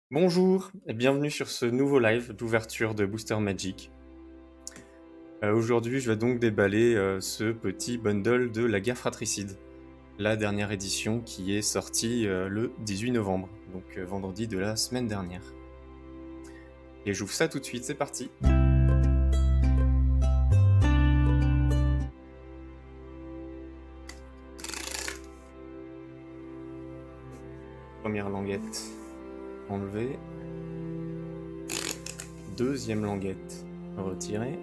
Bonjour et bienvenue sur ce nouveau live d'ouverture de Booster Magic. Aujourd'hui, je vais donc déballer ce petit bundle de la guerre fratricide, la dernière édition qui est sortie le 18 novembre, donc vendredi de la semaine dernière. Et j'ouvre ça tout de suite, c'est parti. Première languette enlevée. Deuxième languette retirée.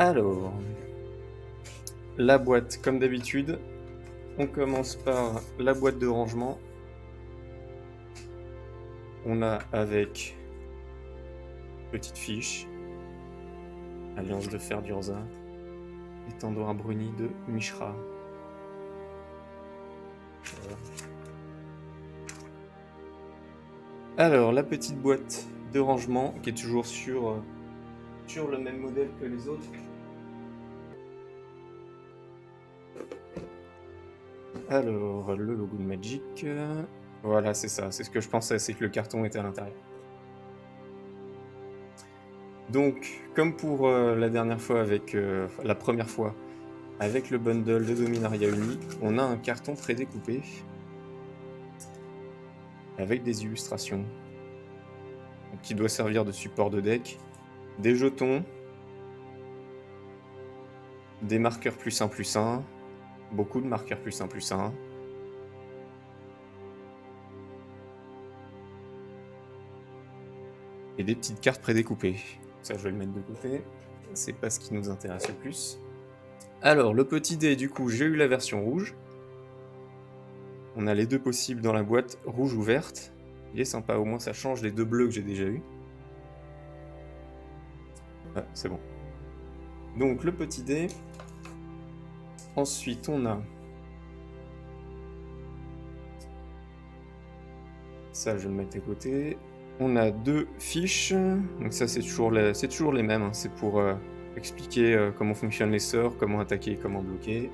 Alors, la boîte, comme d'habitude, on commence par la boîte de rangement. On a avec petite fiche, Alliance de Fer d'Urza, Étendoir bruni de Mishra. Voilà. Alors, la petite boîte de rangement qui est toujours sur le même modèle que les autres. Alors, le logo de Magic. Voilà, c'est ça, c'est ce que je pensais, c'est que le carton était à l'intérieur. Donc, comme pour la dernière fois avec la première fois avec le bundle de Dominaria Uni, on a un carton prédécoupé avec des illustrations qui doit servir de support de deck, des jetons, des marqueurs +1/+1, beaucoup de marqueurs +1/+1. Et des petites cartes prédécoupées. Ça, je vais le mettre de côté. C'est pas ce qui nous intéresse le plus. Alors, le petit dé, du coup, j'ai eu la version rouge. On a les deux possibles dans la boîte, rouge ou verte. Il est sympa, au moins ça change les deux bleus que j'ai déjà eu. Ah, c'est bon. Donc, le petit dé. Ensuite, on a... Ça, je vais le mettre de côté. On a deux fiches. Donc ça, c'est toujours les mêmes. Hein. C'est pour expliquer comment fonctionnent les sorts, comment attaquer, comment bloquer.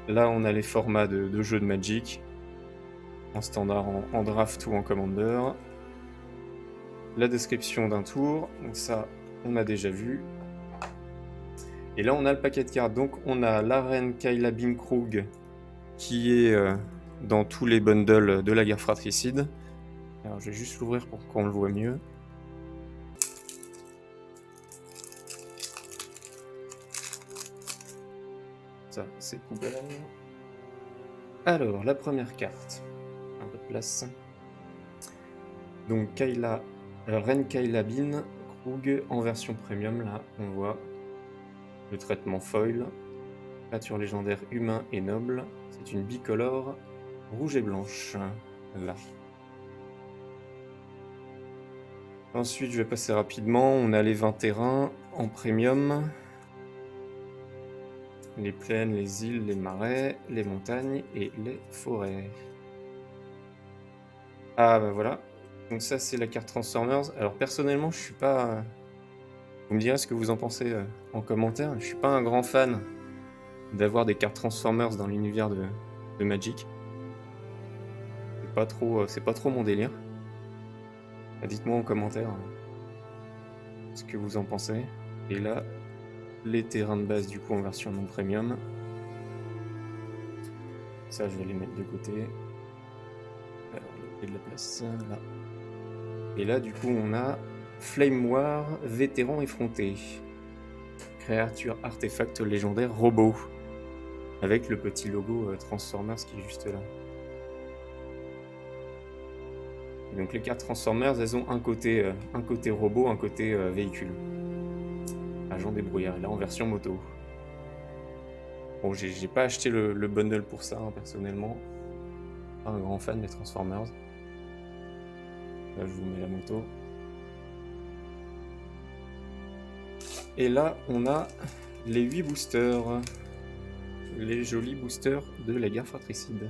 Là, on a les formats de jeux de Magic. En standard, en draft ou en commander. La description d'un tour. Donc ça, on a déjà vu. Et là, on a le paquet de cartes. Donc, on a la reine Kayla Bimkrug qui est dans tous les bundles de la guerre fratricide. Alors, je vais juste l'ouvrir pour qu'on le voit mieux. Ça, c'est poubelle. Alors, la première carte. Un peu de place. Donc, reine Kayla Bimkrug en version premium. Là, on voit le traitement foil. Créature légendaire humain et noble. C'est une bicolore rouge et blanche. Là. Ensuite, je vais passer rapidement. On a les 20 terrains en premium. Les plaines, les îles, les marais, les montagnes et les forêts. Ah bah voilà. Donc ça, c'est la carte Transformers. Alors personnellement, je suis pas... Vous me direz ce que vous en pensez en commentaire. Je suis pas un grand fan d'avoir des cartes Transformers dans l'univers de Magic. C'est pas trop mon délire. Dites-moi en commentaire ce que vous en pensez. Et là, les terrains de base du coup en version non premium. Ça, je vais les mettre de côté. Alors, il y a de la place là. Et là, du coup, on a Flame War, vétéran effronté. Créature artefact légendaire robot. Avec le petit logo Transformers qui est juste là. Et donc les cartes Transformers, elles ont un côté robot, un côté véhicule. Agent débrouillard, là en version moto. Bon, j'ai pas acheté le bundle pour ça, hein, personnellement. Pas un grand fan des Transformers. Là, je vous mets la moto. Et là, on a les 8 boosters. Les jolis boosters de la guerre fratricide.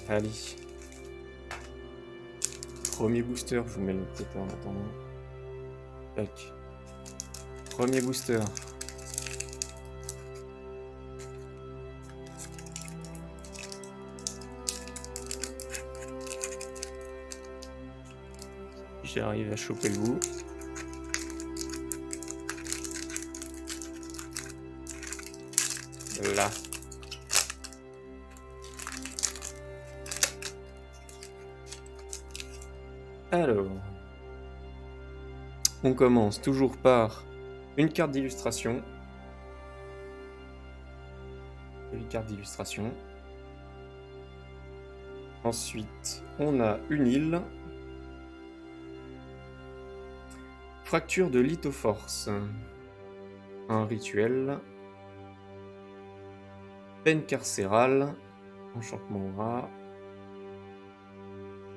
Allez. Premier booster, je vous mets le peut-être en attendant. Tac. Premier booster. j'arrive à choper le bout. Là. Alors, on commence toujours par une carte d'illustration. Jolie carte d'illustration. Ensuite, on a une île. Fracture de lithoforce. Un rituel. Peine carcérale. Enchantement aura.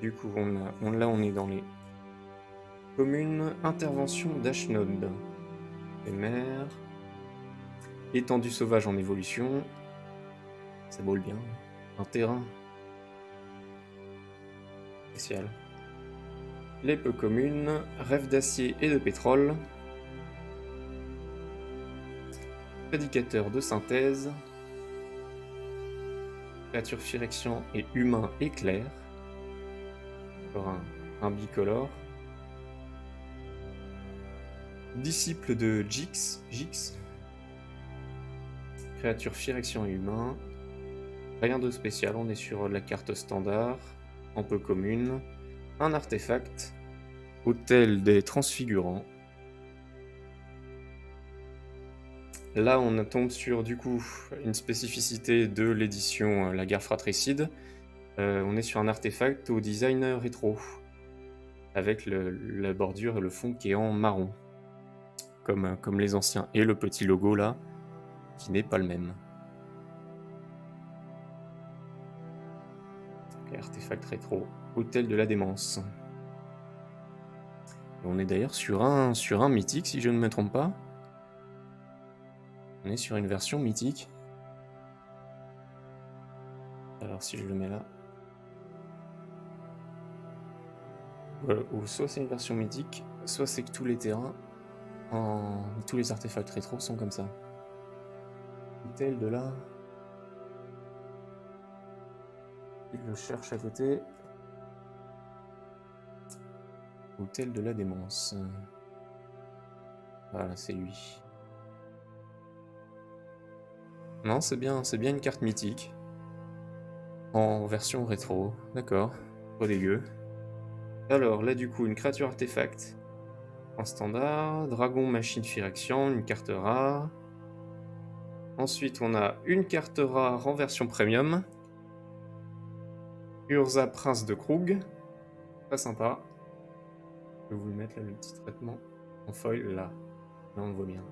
Du coup, là, on est dans les communes. Intervention d'Ashnod. Éphémère. Étendue sauvage en évolution. Ça vole bien. Un terrain. Spécial. Les peu communes. Rêve d'acier et de pétrole. Prédicateur de synthèse. Créature phyrexian et humain éclair. Encore un bicolore. Disciple de Jix. Créature phyrexian et humain. Rien de spécial, on est sur la carte standard. En peu commune. Un artefact. Hôtel des transfigurants. Là, on tombe sur, du coup, une spécificité de l'édition La Guerre Fratricide. On est sur un artefact au design rétro, avec la bordure et le fond qui est en marron, comme les anciens. Et le petit logo, là, qui n'est pas le même. Okay, artefact rétro, Hôtel de la Démence. Et on est d'ailleurs sur un mythique, si je ne me trompe pas. On est sur une version mythique. Alors si je le mets là. Voilà, ou soit c'est une version mythique, soit c'est que tous les terrains, tous les artefacts rétro sont comme ça. Hôtel de là. Il le cherche à côté. Hôtel de la Démence. Voilà, c'est lui. Non, c'est bien une carte mythique. En version rétro, d'accord. Pas dégueu. Alors, là du coup, une créature artefact. En standard, dragon machine phyrexian, une carte rare. Ensuite, on a une carte rare en version premium. Urza, prince de Krug. Très sympa. Je vais vous le mettre là, le petit traitement en foil, là. Là, on le voit bien.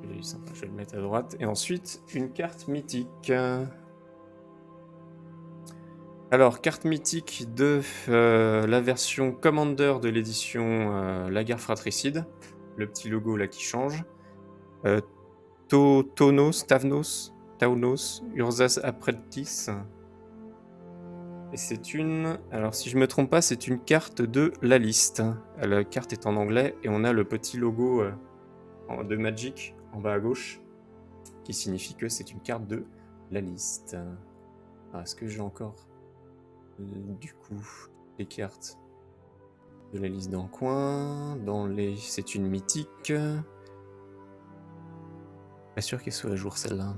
Il est sympa, je vais le mettre à droite. Et ensuite, une carte mythique. Alors, carte mythique de la version Commander de l'édition La Guerre Fratricide. Le petit logo là qui change. Taunos, Urzas Apprentice. Et c'est une... Alors, si je me trompe pas, c'est une carte de la liste. La carte est en anglais et on a le petit logo de Magic en bas à gauche qui signifie que c'est une carte de la liste. Alors, est-ce que j'ai encore du coup les cartes de la liste dans le coin? C'est une mythique. Pas sûr qu'elle soit à jour celle-là.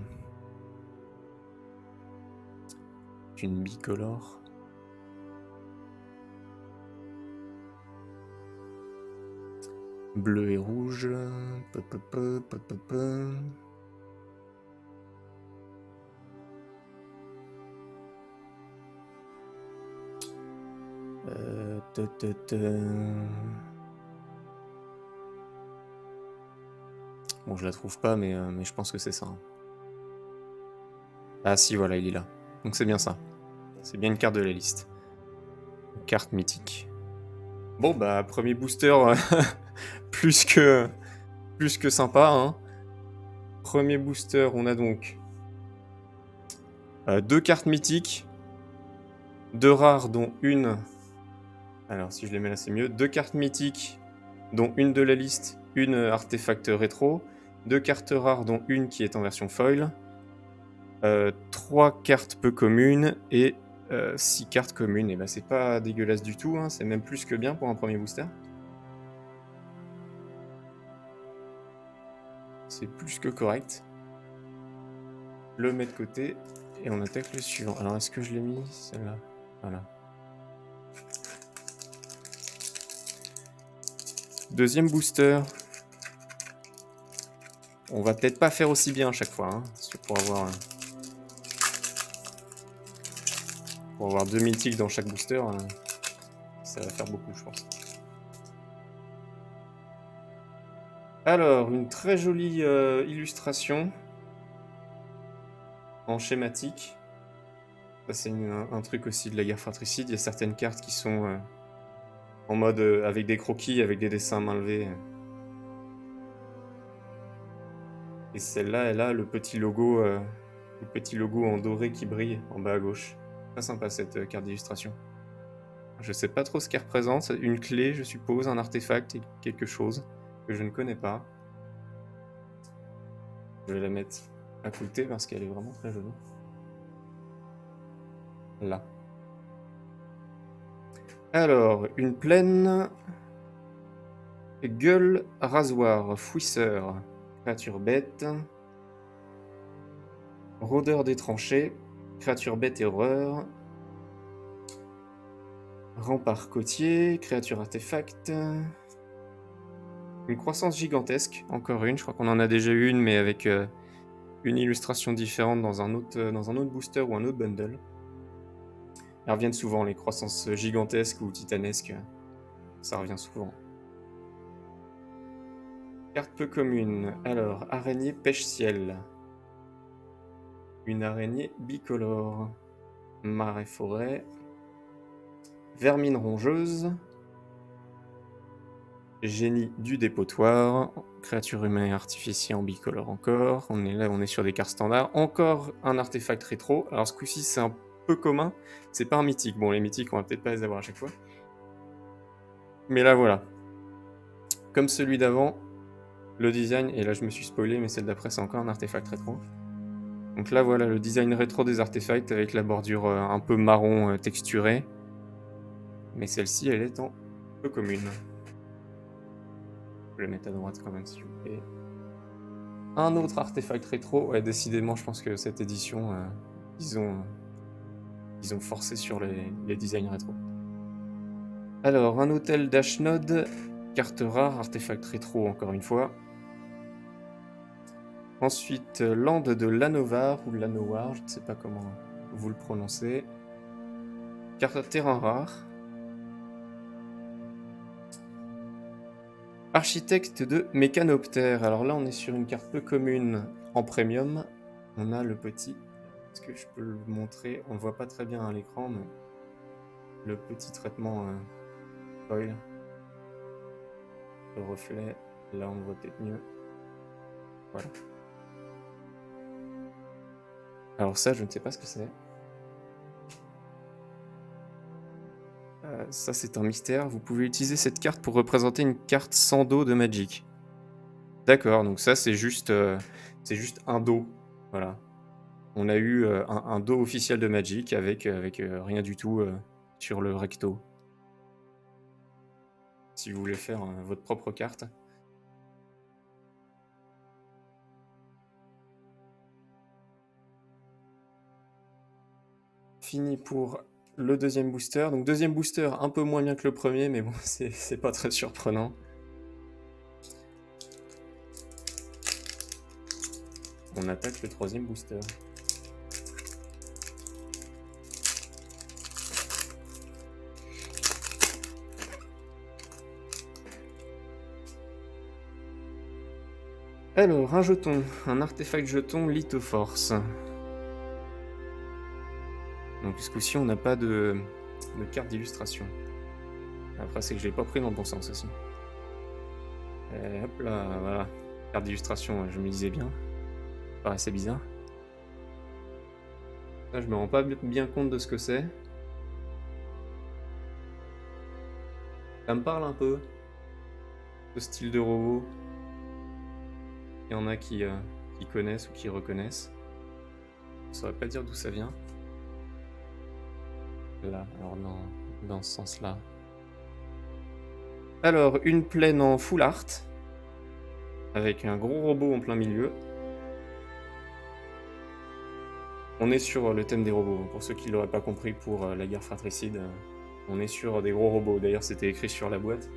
Une bicolore. Bleu et rouge. Bon, je la trouve pas, mais je pense que c'est ça. Ah si, voilà, il est là. Donc c'est bien ça. C'est bien une carte de la liste. Une carte mythique. Bon, bah, premier booster plus que sympa. Hein. Premier booster, on a donc 2 cartes mythiques. 2 rares, dont une... Alors, si je les mets là, c'est mieux. 2 cartes mythiques, dont une de la liste, une artefact rétro. 2 cartes rares, dont une qui est en version foil. 3 cartes peu communes et 6 cartes communes, et bah, c'est pas dégueulasse du tout, hein, c'est même plus que bien pour un premier booster. C'est plus que correct. Le met de côté, et on attaque le suivant. Alors, est-ce que je l'ai mis, celle-là? Voilà. Deuxième booster. On va peut-être pas faire aussi bien à chaque fois, hein, parce que pour avoir 2 mythiques dans chaque booster, ça va faire beaucoup, je pense. Alors, une très jolie illustration en schématique. Ça, c'est un truc aussi de la guerre fratricide. Il y a certaines cartes qui sont en mode avec des croquis, avec des dessins à main levée. Et celle-là, elle a le petit logo en doré qui brille en bas à gauche. Très sympa cette carte d'illustration. Je sais pas trop ce qu'elle représente. Une clé, je suppose, un artefact, quelque chose que je ne connais pas. Je vais la mettre à côté parce qu'elle est vraiment très jolie. Là. Alors, une plaine. Gueule, rasoir, fouisseur, créature bête. Rôdeur des tranchées, créature bête et horreur. Rempart côtier, créature artefact. Une croissance gigantesque, encore une. Je crois qu'on en a déjà une, mais avec une illustration différente dans un autre booster ou un autre bundle. Elles reviennent souvent, les croissances gigantesques ou titanesques. Ça revient souvent. Carte peu commune. Alors, araignée pêche-ciel. Une araignée bicolore. Marais-forêt. Vermine rongeuse. Génie du dépotoir. Créature humaine et artificielle en bicolore encore. On est là, on est sur des cartes standards. Encore un artefact rétro. Alors ce coup-ci, c'est un peu commun. C'est pas un mythique. Bon, les mythiques, on va peut-être pas les avoir à chaque fois. Mais là, voilà. Comme celui d'avant, le design, et là je me suis spoilé, mais celle d'après, c'est encore un artefact rétro. Donc là, voilà, le design rétro des artefacts avec la bordure un peu marron texturée. Mais celle-ci, elle est en peu commune. Je vais la mettre à droite quand même, s'il vous plaît. Un autre artefact rétro. Ouais, décidément, je pense que cette édition, ils ont forcé sur les designs rétro. Alors, un hôtel d'Ashnod, carte rare, artefact rétro encore une fois. Ensuite, Land de Lanovar, ou Lanovar, je ne sais pas comment vous le prononcez. Carte terrain rare. Architecte de Mécanoptère. Alors là, on est sur une carte peu commune en premium. On a le petit... Est-ce que je peux le montrer? On ne le voit pas très bien à l'écran, mais le petit traitement foil. Le reflet, là on le voit peut-être mieux. Voilà. Alors ça, je ne sais pas ce que c'est. Ça, c'est un mystère. Vous pouvez utiliser cette carte pour représenter une carte sans dos de Magic. D'accord, donc ça, c'est juste un dos. Voilà. On a eu un dos officiel de Magic avec rien du tout sur le recto. Si vous voulez faire votre propre carte. Fini pour le deuxième booster. Donc deuxième booster un peu moins bien que le premier, mais bon, c'est pas très surprenant. On attaque le troisième booster. Alors, un jeton, un artefact jeton Lithoforce. Donc ce coup-ci, on n'a pas de carte d'illustration. Après, c'est que je l'ai pas pris dans le bon sens aussi. Et hop là, voilà. Carte d'illustration, je me disais bien. Ça paraissait bizarre. Là, je me rends pas bien compte de ce que c'est. Ça me parle un peu. Ce style de robot. Il y en a qui connaissent ou qui reconnaissent. Je saurais pas dire d'où ça vient. Là, alors dans ce sens-là. Alors, une plaine en full art, avec un gros robot en plein milieu. On est sur le thème des robots. Pour ceux qui ne l'auraient pas compris pour la guerre fratricide, on est sur des gros robots. D'ailleurs, c'était écrit sur la boîte.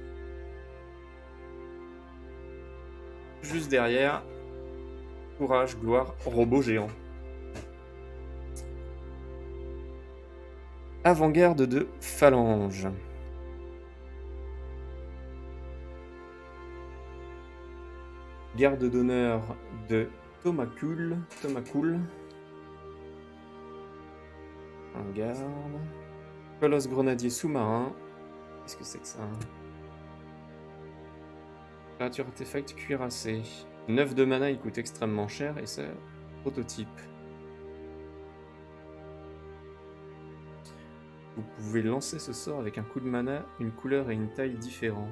Juste derrière, courage, gloire, robot géant. Avant-garde de phalange. Garde d'honneur de Tomakul. Un garde. Colosse grenadier sous-marin. Qu'est-ce que c'est que ça? Créature artefact cuirassé. 9 de mana, il coûte extrêmement cher et c'est prototype. Vous pouvez lancer ce sort avec un coup de mana, une couleur et une taille différents.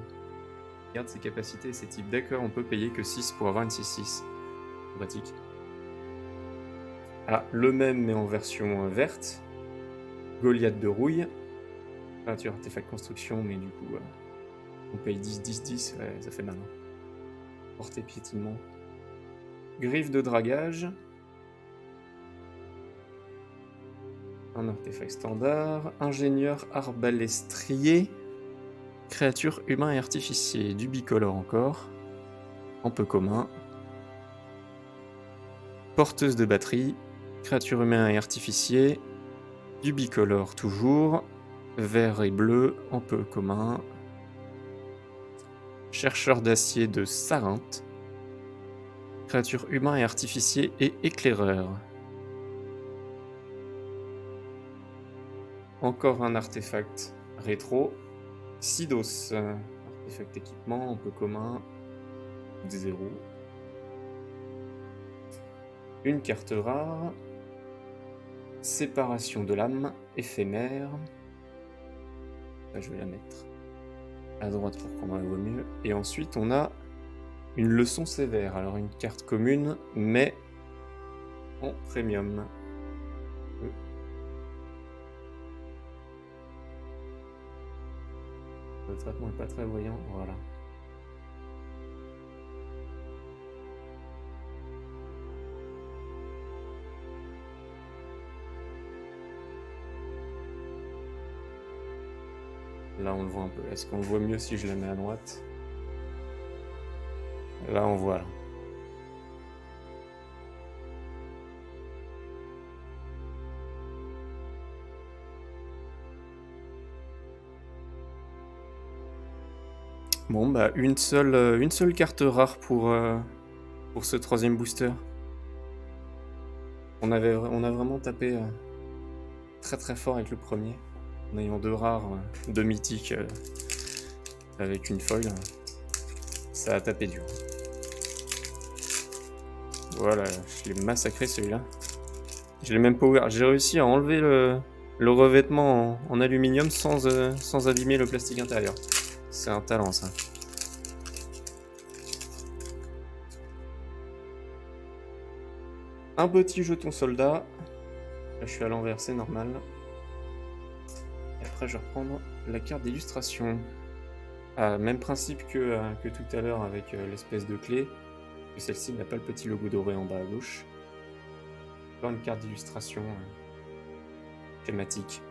Regarde ses capacités et ses types. D'accord, on peut payer que 6 pour avoir une 6-6. Pratique. Ah, le même mais en version verte. Goliath de rouille. Créature artefact construction, mais du coup, on paye 10-10-10, ouais, ça fait mal. Portée piétinement. Griffe de dragage. Un artefact standard. Ingénieur arbalestrier. Créature humain et artificier. Du bicolore encore. En peu commun. Porteuse de batterie. Créature humain et artificier. Du bicolore toujours. Vert et bleu en peu commun. Chercheur d'acier de Sarinthe. Créature humain et artificier et éclaireur. Encore un artefact rétro. Sidos. Artefact équipement en peu commun. 0. Une carte rare. Séparation de l'âme. Éphémère. Là, je vais la mettre à droite pour qu'on en voit mieux. Et ensuite, on a une leçon sévère. Alors, une carte commune, mais en premium. Le traitement n'est pas très voyant. Voilà. Là, on le voit un peu. Est-ce qu'on le voit mieux si je la mets à droite? Là, on voit. Là. Bon, bah, une seule carte rare pour ce troisième booster. On a vraiment tapé très très fort avec le premier. En ayant 2 rares, 2 mythiques avec une foil. Ça a tapé dur. Voilà, je l'ai massacré celui-là. Je l'ai même pas ouvert. J'ai réussi à enlever le revêtement en aluminium sans abîmer le plastique intérieur. C'est un talent ça. Un petit jeton soldat. Là je suis à l'envers, c'est normal. Et après je vais reprendre la carte d'illustration. Ah, même principe que tout à l'heure avec l'espèce de clé. Celle-ci n'a pas le petit logo doré en bas à gauche. Encore une carte d'illustration thématique.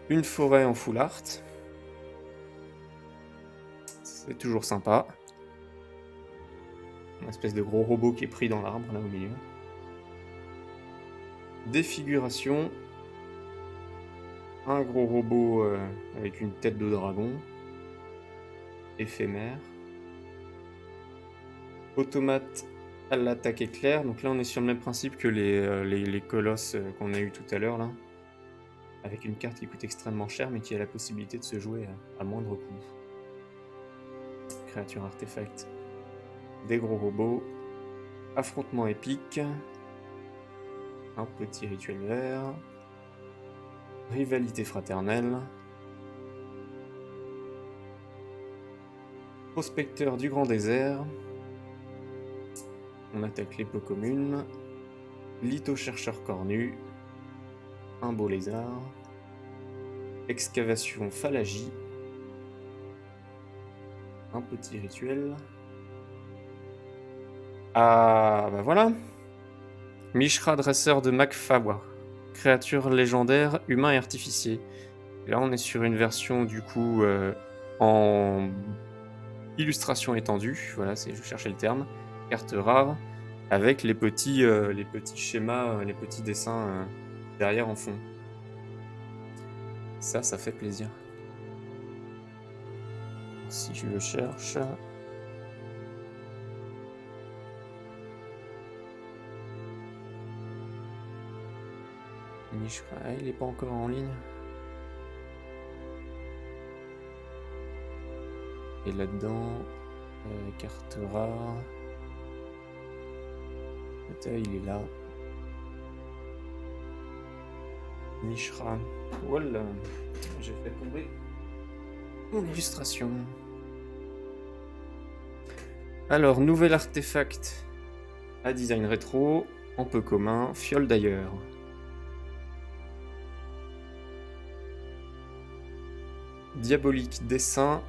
Une forêt en full art. C'est toujours sympa. Une espèce de gros robot qui est pris dans l'arbre là au milieu. Défiguration. Un gros robot avec une tête de dragon. Éphémère. Automate à l'attaque éclair. Donc là on est sur le même principe que les colosses qu'on a eu tout à l'heure là. Avec une carte qui coûte extrêmement cher mais qui a la possibilité de se jouer à moindre coût. Créature artefact. Des gros robots. Affrontement épique. Un petit rituel vert. Rivalité fraternelle. Prospecteur du grand désert. On attaque les peaux communes. Litho-chercheur cornu. Un beau lézard. Excavation phallagie. Un petit rituel. Ah, bah voilà. Mishra, dresseur de Makfawa. Créature légendaire, humain et artificier. Et là, on est sur une version, du coup, en illustration étendue. Voilà, je cherchais le terme. Carte rare. Avec les petits schémas, les petits dessins derrière en fond. Ça fait plaisir. Si je le cherche... Mishra, il n'est pas encore en ligne. Et là-dedans, carte rare. Il est là. Mishra. Voilà. J'ai fait tomber mon illustration. Alors, nouvel artefact à design rétro, en peu commun, fiole d'ailleurs. Diabolique dessin,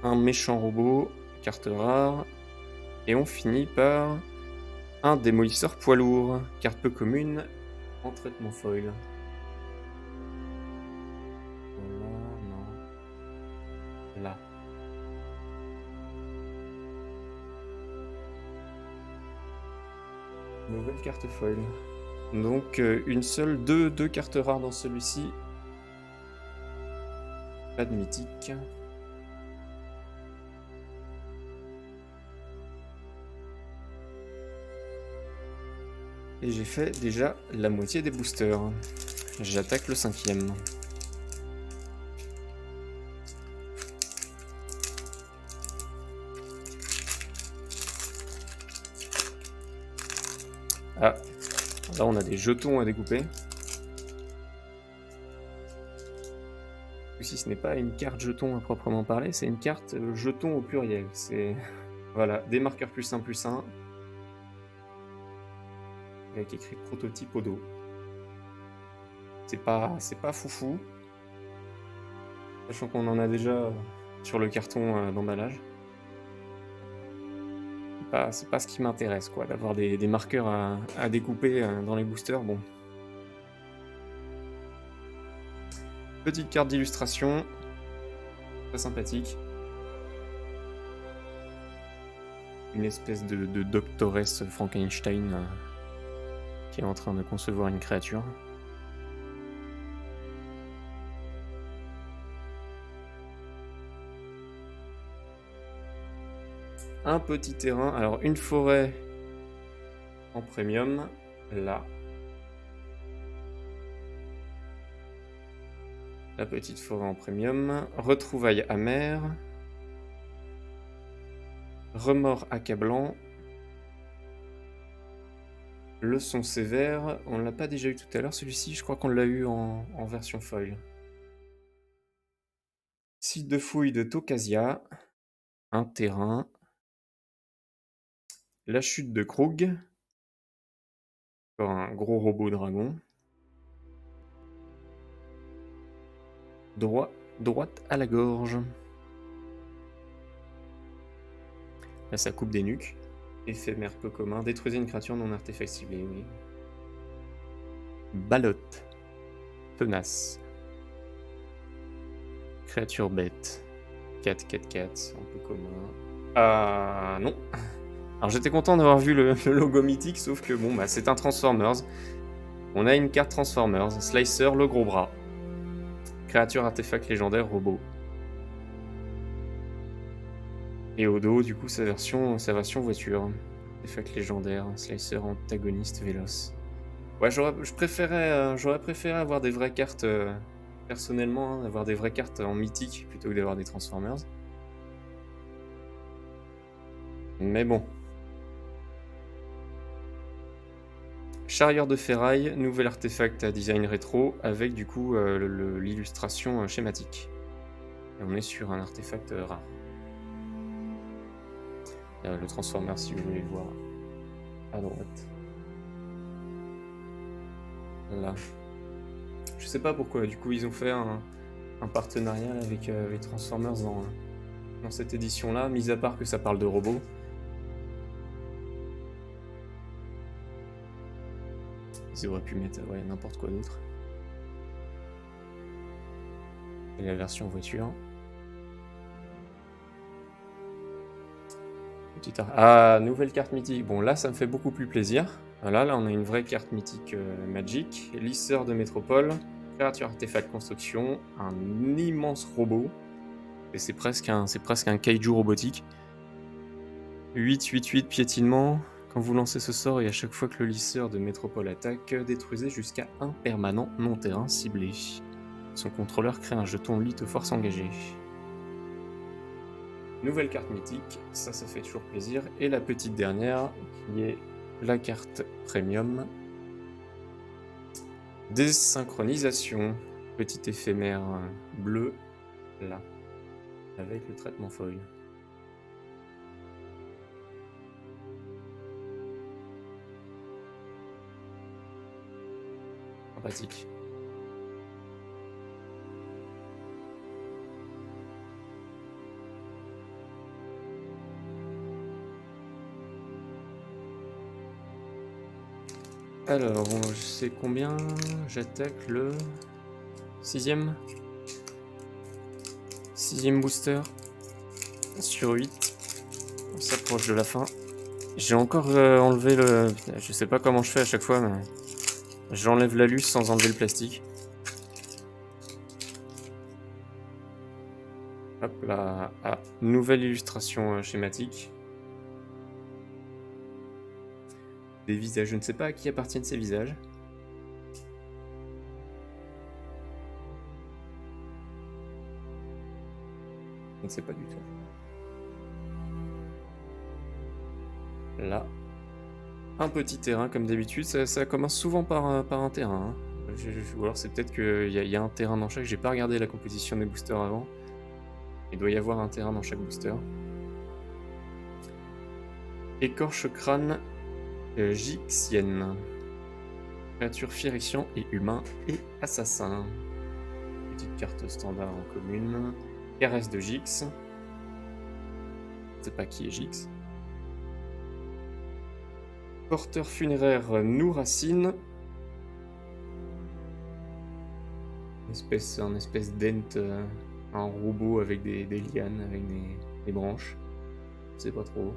un méchant robot, carte rare, et on finit par un démolisseur poids lourd, carte peu commune, en traitement foil. Voilà, non. Là. Nouvelle carte foil. Donc une seule, deux cartes rares dans celui-ci. Pas de mythique. Et j'ai fait déjà la moitié des boosters. J'attaque le 5e. Ah, là on a des jetons à découper. Ici ce n'est pas une carte jeton à proprement parler, c'est une carte jeton au pluriel. C'est voilà, des marqueurs +1 +1. Avec écrit prototype au dos. C'est pas foufou. Sachant qu'on en a déjà sur le carton d'emballage. C'est pas ce qui m'intéresse, quoi, d'avoir des marqueurs à découper dans les boosters. Bon. Petite carte d'illustration. Très sympathique. Une espèce de doctoresse Frankenstein qui est en train de concevoir une créature. Un petit terrain, alors une forêt en premium, là. La petite forêt en premium, retrouvailles amères, remords accablant, leçon sévère, on l'a pas déjà eu tout à l'heure celui-ci, je crois qu'on l'a eu en version foil. Site de fouille de Tokasia, un terrain, la chute de Krug, encore un gros robot dragon, droite à la gorge. Là ça coupe des nuques. Éphémère peu commun, détruisez une créature non artefact ciblée, oui. Ballotte, tenace. Créature bête. 4-4-4, un peu commun. Ah non. Alors j'étais content d'avoir vu le logo mythique, sauf que bon, bah c'est un Transformers. On a une carte Transformers, Slicer, le gros bras. Créature artefact légendaire robot. Et au dos, du coup, sa version voiture. Artefact légendaire, Slicer antagoniste véloce. Ouais, j'aurais préféré avoir des vraies cartes, personnellement, hein, avoir des vraies cartes en mythique plutôt que d'avoir des Transformers. Mais bon. Charrieur de ferraille, nouvel artefact à design rétro, avec du coup l'illustration schématique. Et on est sur un artefact rare. Le Transformer, si vous voulez le voir, à droite. Là. Je sais pas pourquoi, du coup, ils ont fait un partenariat avec Transformers dans cette édition-là, mis à part que ça parle de robots. Ils auraient pu mettre n'importe quoi d'autre. Et la version voiture. Nouvelle carte mythique. Bon, là, ça me fait beaucoup plus plaisir. Voilà, là, on a une vraie carte mythique Magic. Lisseur de métropole. Créature artefact construction. Un immense robot. Et c'est presque un kaiju robotique. 8-8-8 piétinement. Quand vous lancez ce sort et à chaque fois que le lisseur de métropole attaque, détruisez jusqu'à un permanent non-terrain ciblé. Son contrôleur crée un jeton Lith force engagée. Nouvelle carte mythique, ça fait toujours plaisir. Et la petite dernière, qui est la carte premium. Désynchronisation. Petit éphémère bleu, là, avec le traitement foil. Sympathique. Alors, je sais combien j'attaque le 6ème booster sur 8. On s'approche de la fin. J'ai encore enlevé le... Je sais pas comment je fais à chaque fois, mais j'enlève la luce sans enlever le plastique. Hop là, nouvelle illustration schématique. Des visages, je ne sais pas à qui appartiennent ces visages. Je ne sais pas du tout. Là, un petit terrain comme d'habitude, ça commence souvent par un terrain. Hein. Ou alors c'est peut-être qu'il y a un terrain dans chaque, j'ai pas regardé la composition des boosters avant. Il doit y avoir un terrain dans chaque booster. Écorche crâne Jixienne. Créature Phyrexian et humain et assassin. Petite carte standard en commune. Caresse de Jix. Je sais pas qui est Jix. Porteur funéraire Nourracine. Un espèce d'ent, un robot avec des lianes, avec des branches. Je sais pas trop.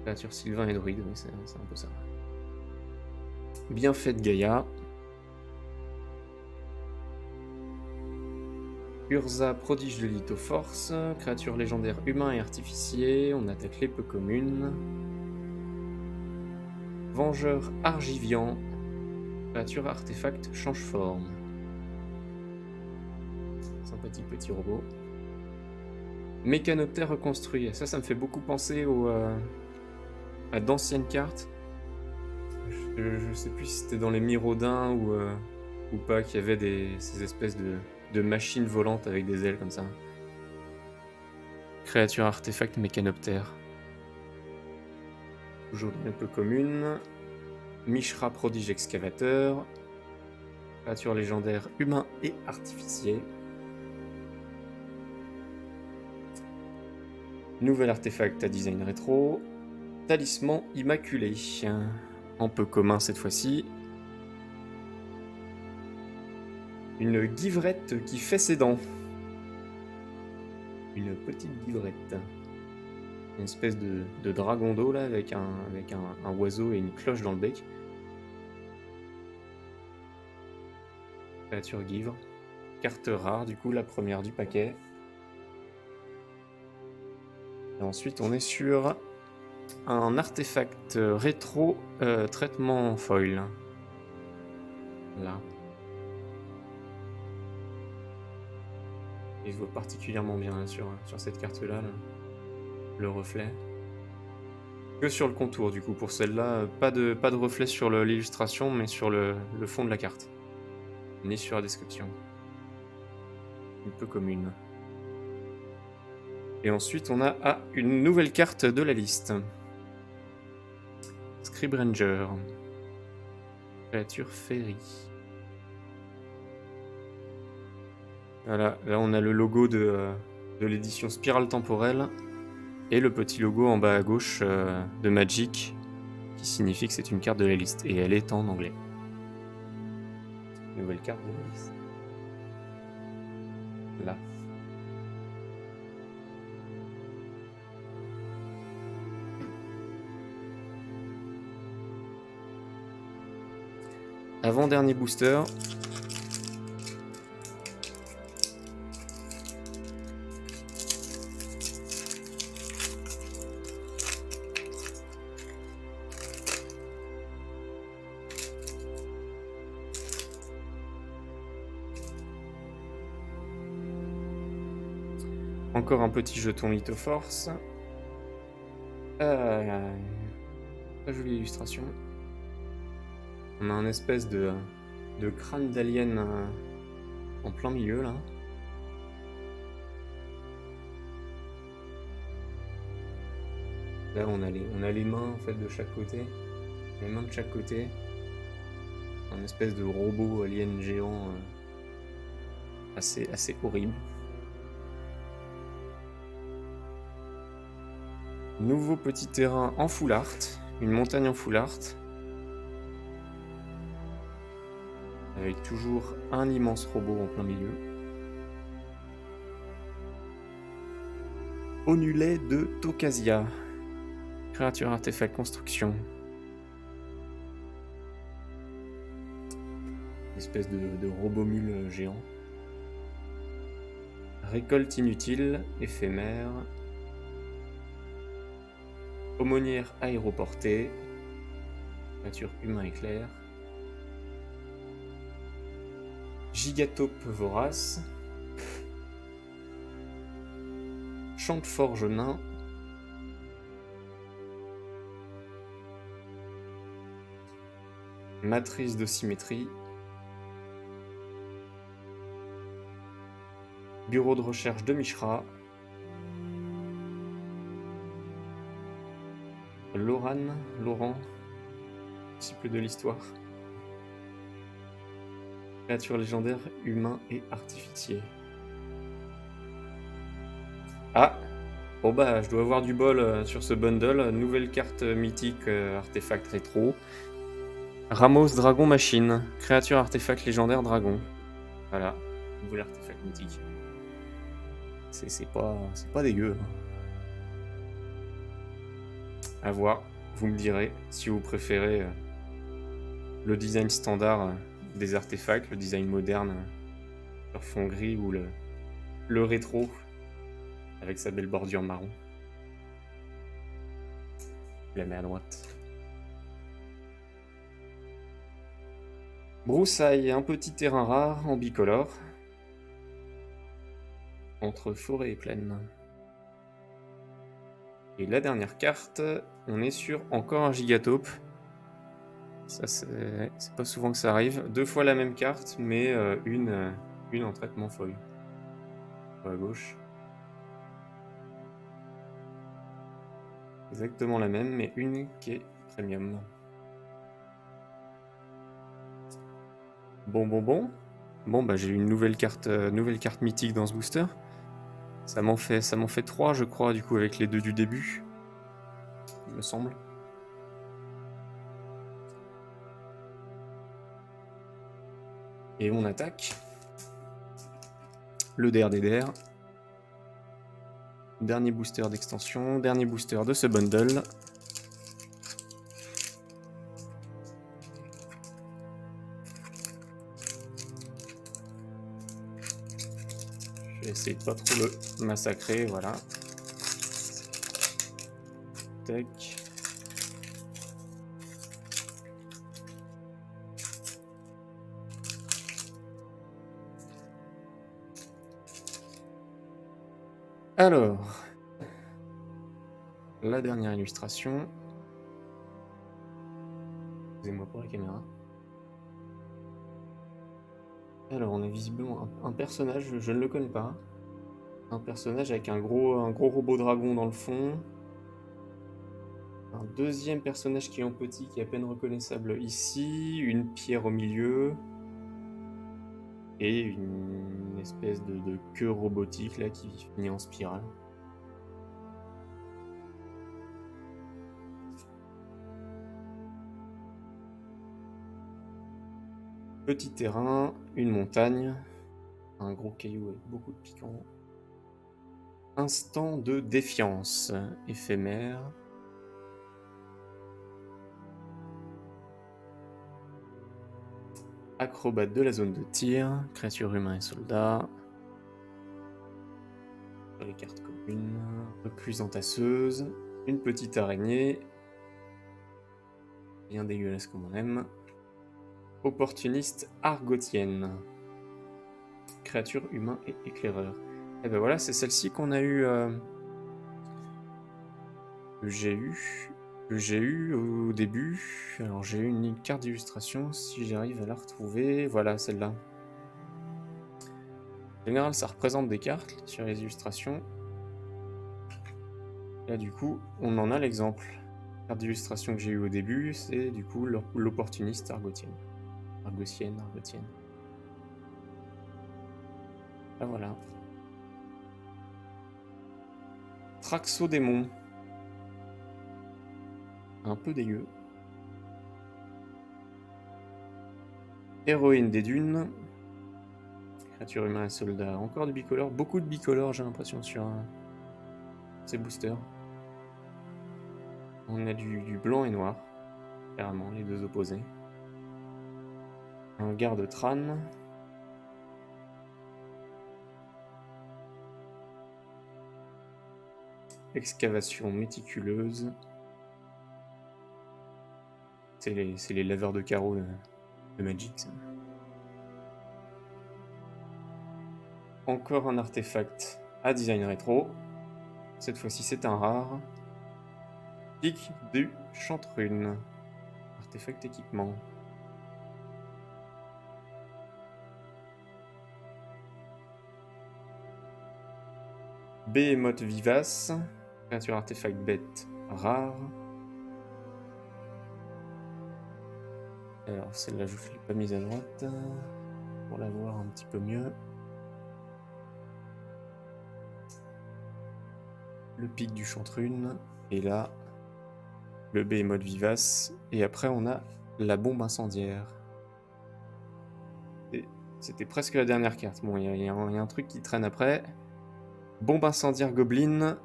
Créature Sylvain et druide, oui, c'est un peu ça. Bien fait de Gaïa. Urza, prodige de lithoforce. Créature légendaire humain et artificier. On attaque les peu communes. Vengeur argivian. Créature artefact change forme. Sympathique petit robot. Mécanoptère reconstruit. Ça me fait beaucoup penser à d'anciennes cartes. Je sais plus si c'était dans les Miraudins ou pas, qu'il y avait ces espèces de machines volantes avec des ailes comme ça. Créature artefact mécanoptère. Toujours un peu commune. Mishra prodige excavateur. Créature légendaire humain et artificier. Nouvel artefact à design rétro. Talisman immaculé. En peu commun cette fois-ci. Une givrette qui fait ses dents. Une petite givrette. Une espèce de dragon d'eau là avec un oiseau et une cloche dans le bec. Créature givre. Carte rare du coup, la première du paquet. Et ensuite on est sur un artefact rétro traitement foil. Là. Il se voit particulièrement bien là, sur cette carte-là, le reflet. Que sur le contour du coup, pour celle-là, pas de reflet sur l'illustration, mais sur le fond de la carte. Ni sur la description. Un peu commune. Et ensuite, on a une nouvelle carte de la liste. Scrib Ranger. Créature Fairy. Voilà, là on a le logo de l'édition Spirale Temporelle et le petit logo en bas à gauche de Magic qui signifie que c'est une carte de la liste et elle est en anglais. Nouvelle carte de la liste. Là. Avant-dernier booster. Encore un petit jeton Lithoforce. Très jolie illustration. On a un espèce de crâne d'alien en plein milieu là. Là on a les mains en fait de chaque côté. Les mains de chaque côté. Un espèce de robot alien géant assez horrible. Nouveau petit terrain en full art. Une montagne en full art. Avec toujours un immense robot en plein milieu. Onulet de Tokasia. Créature artefact construction. Une espèce de robot mule géant. Récolte inutile, éphémère. Aumônière aéroportée. Créature humain éclair. Gigataupe vorace. Champ de forge nain. Matrice de symétrie. Bureau de recherche de Mishra. Laurent, disciple de l'histoire. Créature légendaire, humain et artificier. Ah! Bon bah, je dois avoir du bol sur ce bundle. Nouvelle carte mythique artefact rétro. Ramos Dragon Machine. Créature artefact légendaire dragon. Voilà, nouvel artefact mythique. C'est pas dégueu. À voir, vous me direz si vous préférez le design standard des artefacts, le design moderne sur fond gris ou le rétro avec sa belle bordure marron. Je la mets à droite. Broussaille, un petit terrain rare en bicolore. Entre forêt et plaine. Et la dernière carte, on est sur encore un Gigataupe. Ça, c'est pas souvent que ça arrive. 2 fois la même carte, mais une en traitement foil. À gauche. Exactement la même, mais une qui est premium. Bon. Bon, bah j'ai une nouvelle carte mythique dans ce booster. Ça m'en fait 3, je crois, du coup, avec les 2 du début. Il me semble. Et on attaque. Le DRDR. Dernier booster d'extension, dernier booster de ce bundle. Je vais essayer de pas trop le massacrer, voilà. Tac. Alors, la dernière illustration. Excusez-moi pour la caméra. Alors, on a visiblement un personnage, je ne le connais pas. Un personnage avec un gros robot dragon dans le fond. Un deuxième personnage qui est en petit, qui est à peine reconnaissable ici. Une pierre au milieu. Et une espèce de queue robotique là qui finit en spirale. Petit terrain, une montagne, un gros caillou avec beaucoup de piquants. Instant de défiance, éphémère. Acrobate de la zone de tir, créature humain et soldat. Sur les cartes communes, recluse entasseuse, une petite araignée. Bien dégueulasse comme on aime. Opportuniste argotienne. Créature humain et éclaireur. Et ben voilà, c'est celle-ci qu'on a eu. Que j'ai eu au début. Alors j'ai eu une carte d'illustration, si j'arrive à la retrouver. Voilà, celle-là. En général, ça représente des cartes sur les illustrations. Là, du coup, on en a l'exemple. La carte d'illustration que j'ai eu au début, c'est du coup l'opportuniste argotienne. Argotienne. Ah voilà. Traxodémon. Un peu dégueu. Héroïne des dunes. Créature humain et soldat. Encore du bicolore. Beaucoup de bicolore, j'ai l'impression, sur ces boosters. On a du blanc et noir. Carrément, les deux opposés. Un garde Tran. Excavation méticuleuse. C'est les laveurs de carreaux de Magic, ça. Encore un artefact à design rétro. Cette fois-ci, c'est un rare. Pic du Chanterune. Artefact équipement. Behemoth vivace. Créature artefact bête rare. Alors celle-là, je ne l'ai pas mise à droite pour la voir un petit peu mieux. Le pic du Chanterune. Et là, le Behemoth vivace. Et après, on a la bombe incendiaire. C'était presque la dernière carte. Bon, il y a un truc qui traîne après. Bombe incendiaire Goblin.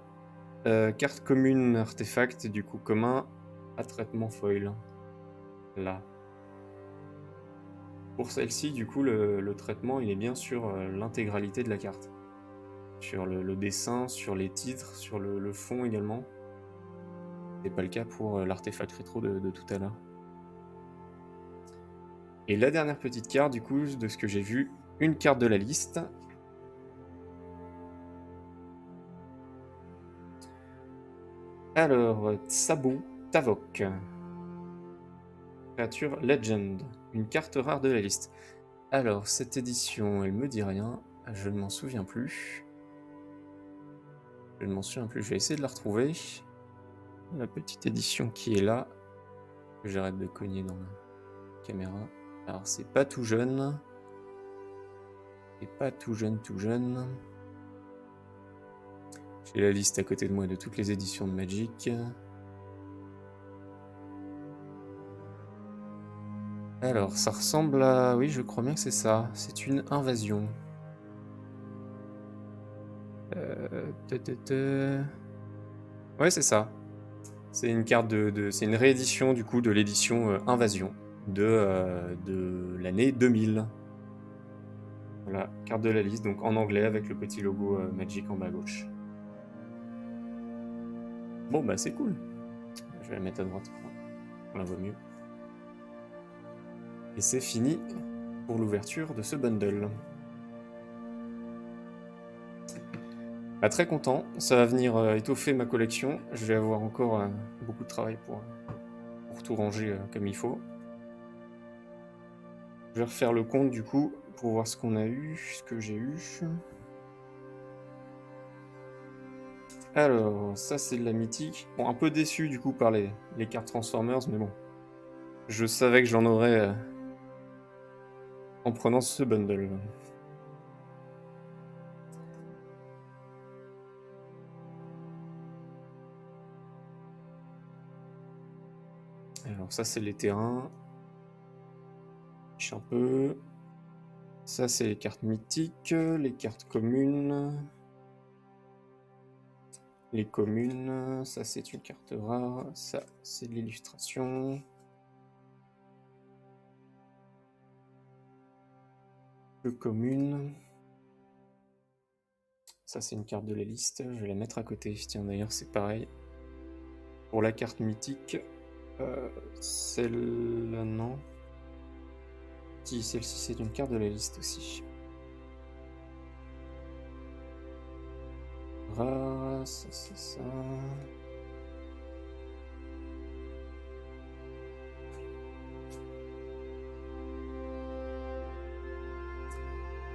Carte commune artefact, du coup commun, à traitement foil. Là. Pour celle-ci, du coup, le traitement, il est bien sur l'intégralité de la carte. Sur le dessin, sur les titres, sur le fond également. C'est pas le cas pour l'artefact rétro de tout à l'heure. Et la dernière petite carte, du coup, de ce que j'ai vu, une carte de la liste. Alors, Tsabou Tavok. Créature Legend. Une carte rare de la liste. Alors, cette édition, elle me dit rien. Je ne m'en souviens plus. Je vais essayer de la retrouver. La petite édition qui est là. J'arrête de cogner dans la caméra. Alors, c'est pas tout jeune. C'est pas tout jeune. J'ai la liste à côté de moi de toutes les éditions de Magic. Alors, ça ressemble à... Oui, je crois bien que c'est ça. C'est une invasion. Ouais, c'est ça. C'est une carte c'est une réédition du coup de l'édition Invasion de l'année 2000. Voilà, carte de la liste, donc en anglais avec le petit logo Magic en bas à gauche. Bon bah c'est cool. Je vais la mettre à droite, on la voit mieux. Et c'est fini pour l'ouverture de ce bundle. Bah, très content, ça va venir étoffer ma collection. Je vais avoir encore beaucoup de travail pour tout ranger comme il faut. Je vais refaire le compte du coup pour voir ce qu'on a eu, ce que j'ai eu. Alors, ça c'est de la mythique. Bon, un peu déçu du coup par les cartes Transformers, mais bon. Je savais que j'en aurais en prenant ce bundle. Alors ça c'est les terrains. Un peu. Ça c'est les cartes mythiques, les cartes communes. Les communes, ça c'est une carte rare, ça c'est de l'illustration. Le commune. Ça c'est une carte de la liste, je vais la mettre à côté. Tiens d'ailleurs c'est pareil. Pour la carte mythique, celle-là non. Si, celle-ci c'est une carte de la liste aussi. Rare, ça.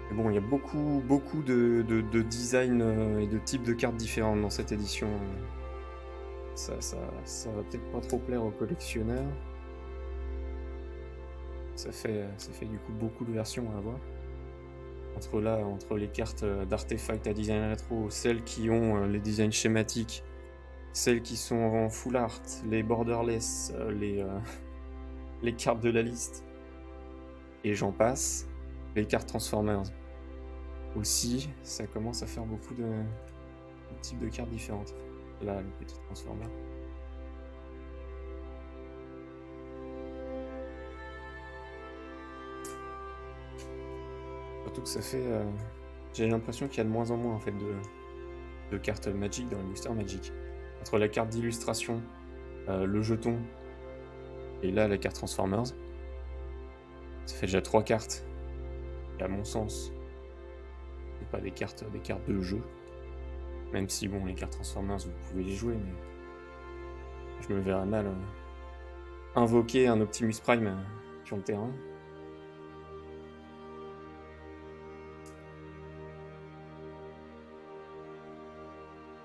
Mais bon, il y a beaucoup de designs et de types de cartes différentes dans cette édition. Ça va peut-être pas trop plaire aux collectionneurs. Ça fait du coup beaucoup de versions à avoir. Entre les cartes d'artefacts à design rétro, celles qui ont les designs schématiques, celles qui sont en full art, les borderless, les cartes de la liste, et j'en passe, les cartes Transformers. Aussi, ça commence à faire beaucoup de types de cartes différentes. Là, le petit Transformer. Surtout que ça fait... j'ai l'impression qu'il y a de moins en moins en fait de cartes Magic dans les boosters Magic. Entre la carte d'illustration, le jeton, et là la carte Transformers, ça fait déjà 3 cartes. Et à mon sens, c'est pas des cartes de jeu. Même si bon, les cartes Transformers, vous pouvez les jouer, mais je me verrais mal invoquer un Optimus Prime sur le terrain.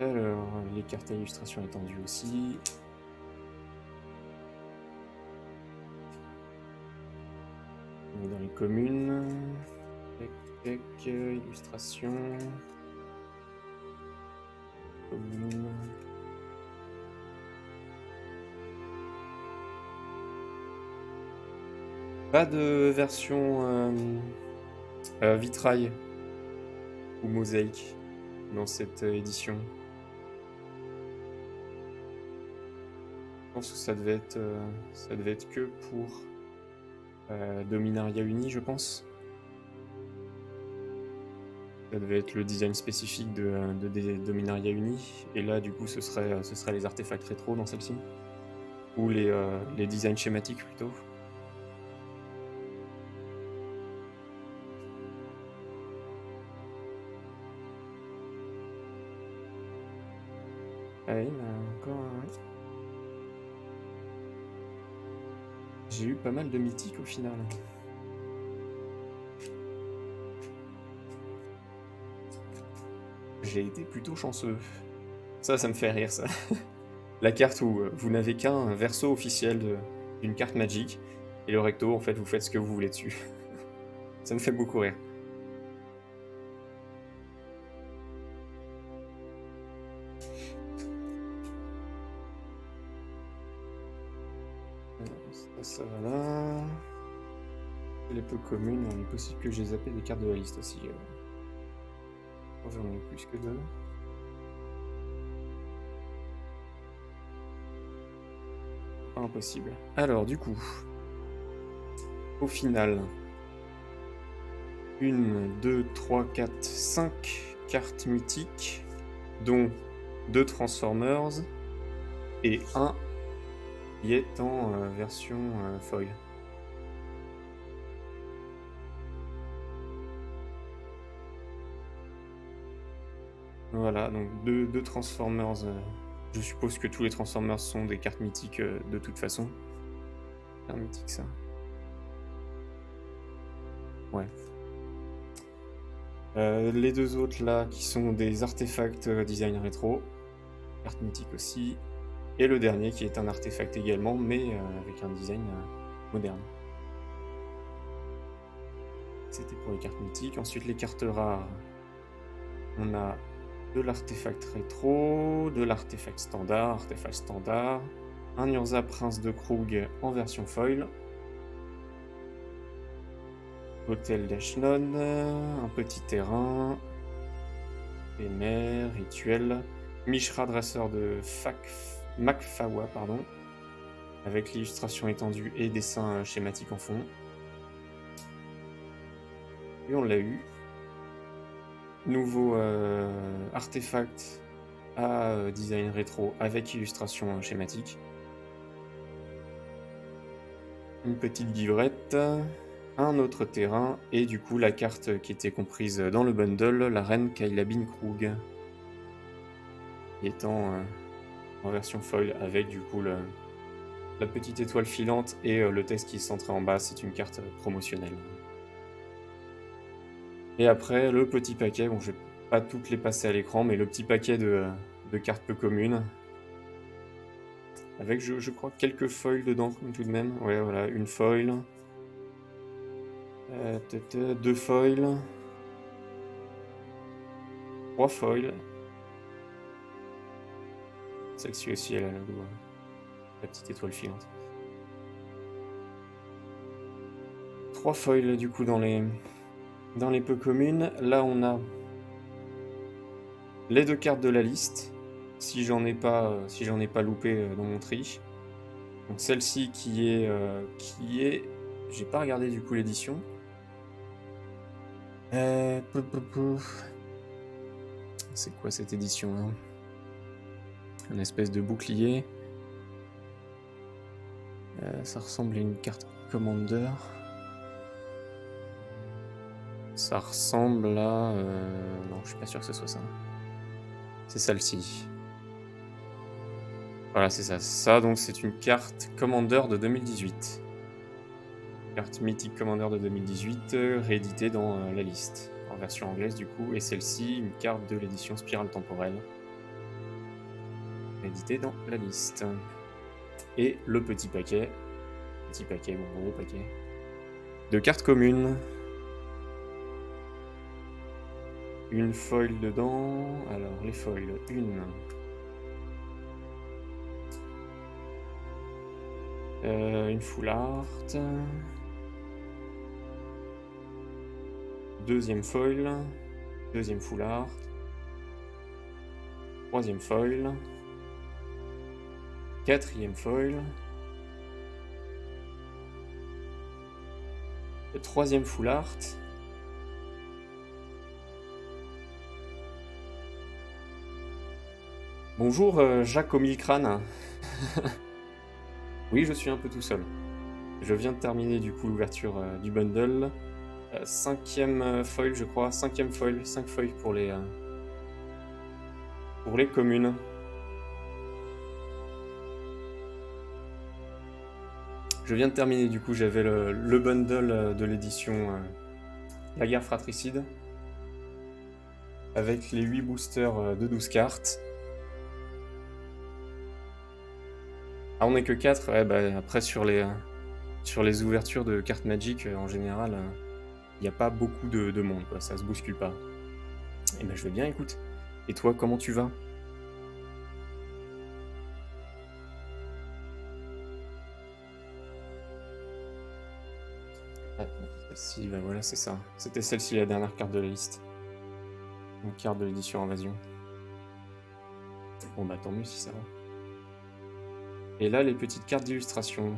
Alors, les cartes à illustration étendues aussi. On est dans les communes. Tac, illustration. Commune. Pas de version vitrail ou mosaïque dans cette édition. Je pense que ça devait être que pour Dominaria Uni, je pense. Ça devait être le design spécifique de Dominaria Uni. Et là, du coup, ce serait les artefacts rétro dans celle-ci. Ou les designs schématiques, plutôt. Ah oui, mais encore... J'ai eu pas mal de mythiques au final. J'ai été plutôt chanceux. Ça me fait rire, ça. La carte où vous n'avez qu'un verso officiel d'une carte Magic, et le recto, en fait, vous faites ce que vous voulez dessus. Ça me fait beaucoup rire. Ça va là. Les peu communes, il est possible que j'ai zappé des cartes de la liste aussi. J'en ai plus que deux. Pas impossible. Alors, du coup, au final, 1, 2, 3, 4, 5 cartes mythiques, dont 2 Transformers et 1 qui est en version foil. Voilà, donc deux Transformers. Je suppose que tous les Transformers sont des cartes mythiques de toute façon. C'est un mythique, ça. Ouais. Les deux autres là, qui sont des artefacts design rétro. carte mythique aussi. Et le dernier qui est un artefact également, mais avec un design moderne. C'était pour les cartes mythiques. Ensuite, les cartes rares. On a de l'artefact rétro, de l'artefact standard, un Urza Prince de Krug en version foil, Hôtel d'Ashnon, un petit terrain, éphémère, rituel, Mishra Dresseur de Makfawa, pardon, avec l'illustration étendue et dessin schématique en fond. Et on l'a eu. Nouveau artefact à design rétro avec illustration schématique. Une petite givrette, un autre terrain, et du coup la carte qui était comprise dans le bundle, la reine Kailabin Krug, qui étant en version foil avec du coup la petite étoile filante et le texte qui est centré en bas, c'est une carte promotionnelle. Et après, le petit paquet, bon, je vais pas toutes les passer à l'écran, mais le petit paquet de cartes peu communes. Avec, je crois, quelques foils dedans, tout de même. Ouais, voilà, une foil. Deux foils. 3 foils. Celle-ci aussi, elle a la petite étoile filante. 3 foils, du coup, dans les peu communes. Là, on a les 2 cartes de la liste, si j'en ai pas loupé dans mon tri. Donc celle-ci qui est, j'ai pas regardé du coup l'édition. C'est quoi cette édition là? Un espèce de bouclier. Ça ressemble à une carte Commander. Ça ressemble à... non, je suis pas sûr que ce soit ça. C'est celle-ci. Voilà, c'est ça. Ça, donc, c'est une carte Commander de 2018. Carte mythique Commander de 2018, rééditée dans la liste, en version anglaise du coup. Et celle-ci, une carte de l'édition Spirale Temporelle, rééditée dans la liste. Et le petit paquet, bon, gros paquet, de cartes communes. Une foil dedans. Alors, les foils, une full art. Deuxième foil. Deuxième full art. Troisième foil. Quatrième foil. Le troisième full art. Bonjour Jacques Omilcrane. Oui, je suis un peu tout seul. Je viens de terminer du coup l'ouverture du bundle. 5e foil, je crois. 5e foil. 5 foils pour les communes. Je viens de terminer du coup, j'avais le bundle de l'édition La Guerre Fratricide, avec les 8 boosters de 12 cartes. Ah, on n'est que 4, ouais, bah, après sur les ouvertures de cartes Magic, en général, il n'y a pas beaucoup de monde, quoi, ça se bouscule pas. Et ben je vais bien, écoute. Et toi, comment tu vas? Ah, celle-ci, ben voilà, c'est ça. C'était celle-ci, la dernière carte de la liste. Une carte de l'édition Invasion. Bon bah tant mieux si ça va. Et là, les petites cartes d'illustration.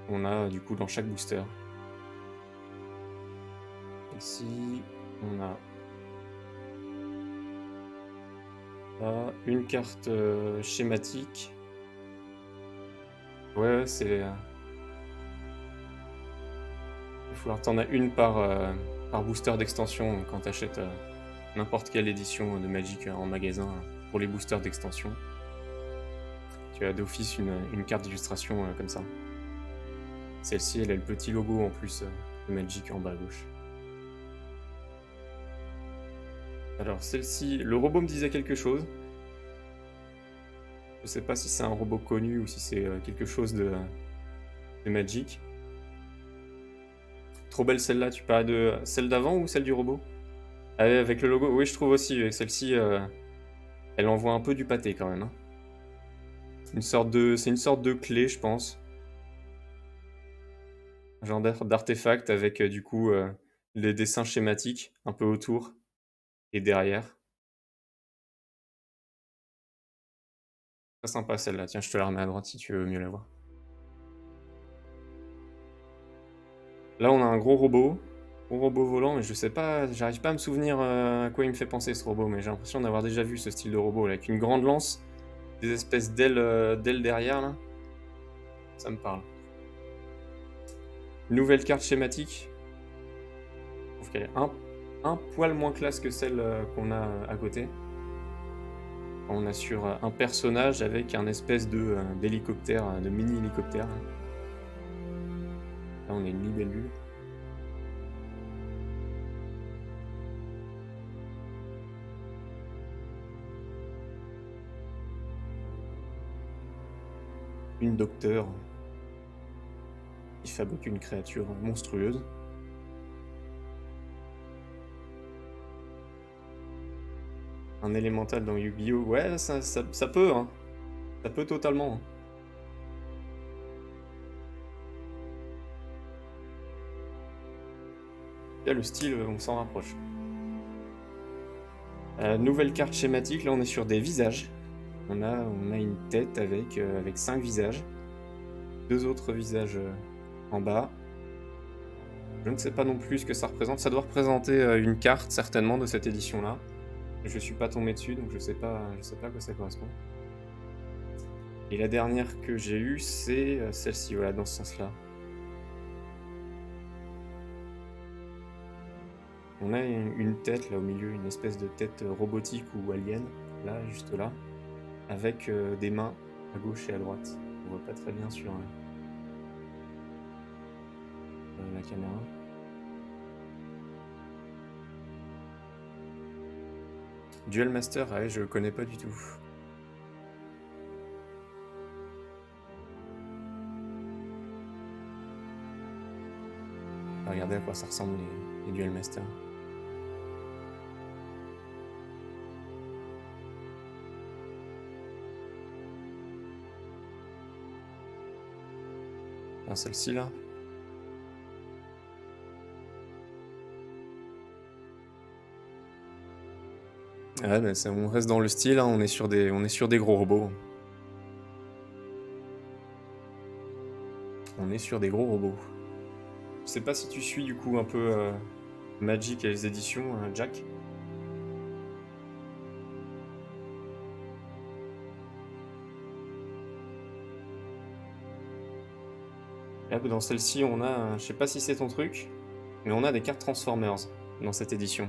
On a du coup dans chaque booster. Ici, on a là, une carte schématique. Ouais, c'est... Il faut t'en as une par booster d'extension quand tu achètes n'importe quelle édition de Magic en magasin pour les boosters d'extension. Tu as d'office une carte d'illustration comme ça. Celle-ci, elle a le petit logo en plus de Magic en bas à gauche. Alors celle-ci, le robot me disait quelque chose. Je sais pas si c'est un robot connu ou si c'est quelque chose de Magic. Trop belle celle-là, tu parles de celle d'avant ou celle du robot? Ah ouais, avec le logo, oui, je trouve aussi, celle-ci, elle envoie un peu du pâté quand même, hein. C'est une sorte de clé, je pense. Un genre d'artefact avec du coup les dessins schématiques un peu autour et derrière. Très sympa celle-là, tiens, je te la remets à droite si tu veux mieux la voir. Là, on a un gros robot volant, mais je sais pas, j'arrive pas à me souvenir à quoi il me fait penser ce robot, mais j'ai l'impression d'avoir déjà vu ce style de robot là, avec une grande lance, des espèces d'ailes derrière là. Ça me parle. Nouvelle carte schématique. Je trouve qu'elle est un poil moins classe que celle qu'on a à côté. On a sur un personnage avec un espèce d'hélicoptère, de mini-hélicoptère. Là, on a une libellule. Une docteur qui fabrique une créature monstrueuse. Un élémental dans Yu-Gi-Oh! Ouais, ça peut, hein. Ça peut totalement. Là, le style, on s'en rapproche. Nouvelle carte schématique, là on est sur des visages. On a une tête avec 5 visages. 2 autres visages en bas. Je ne sais pas non plus ce que ça représente. Ça doit représenter une carte, certainement, de cette édition-là. Je suis pas tombé dessus, donc je sais pas à quoi ça correspond. Et la dernière que j'ai eue, c'est celle-ci, voilà, dans ce sens-là. On a une tête là au milieu, une espèce de tête robotique ou alien, là, juste là, avec des mains à gauche et à droite. On voit pas très bien sur la caméra. Duel Master, ouais, je connais pas du tout. On va regarder à quoi ça ressemble les Duel Master. Ah, celle-ci là. Ouais, bah, on reste dans le style, hein, on est sur des gros robots. On est sur des gros robots. Je sais pas si tu suis du coup un peu Magic et les éditions, Jack. Là, dans celle-ci, on a, je sais pas si c'est ton truc, mais on a des cartes Transformers dans cette édition.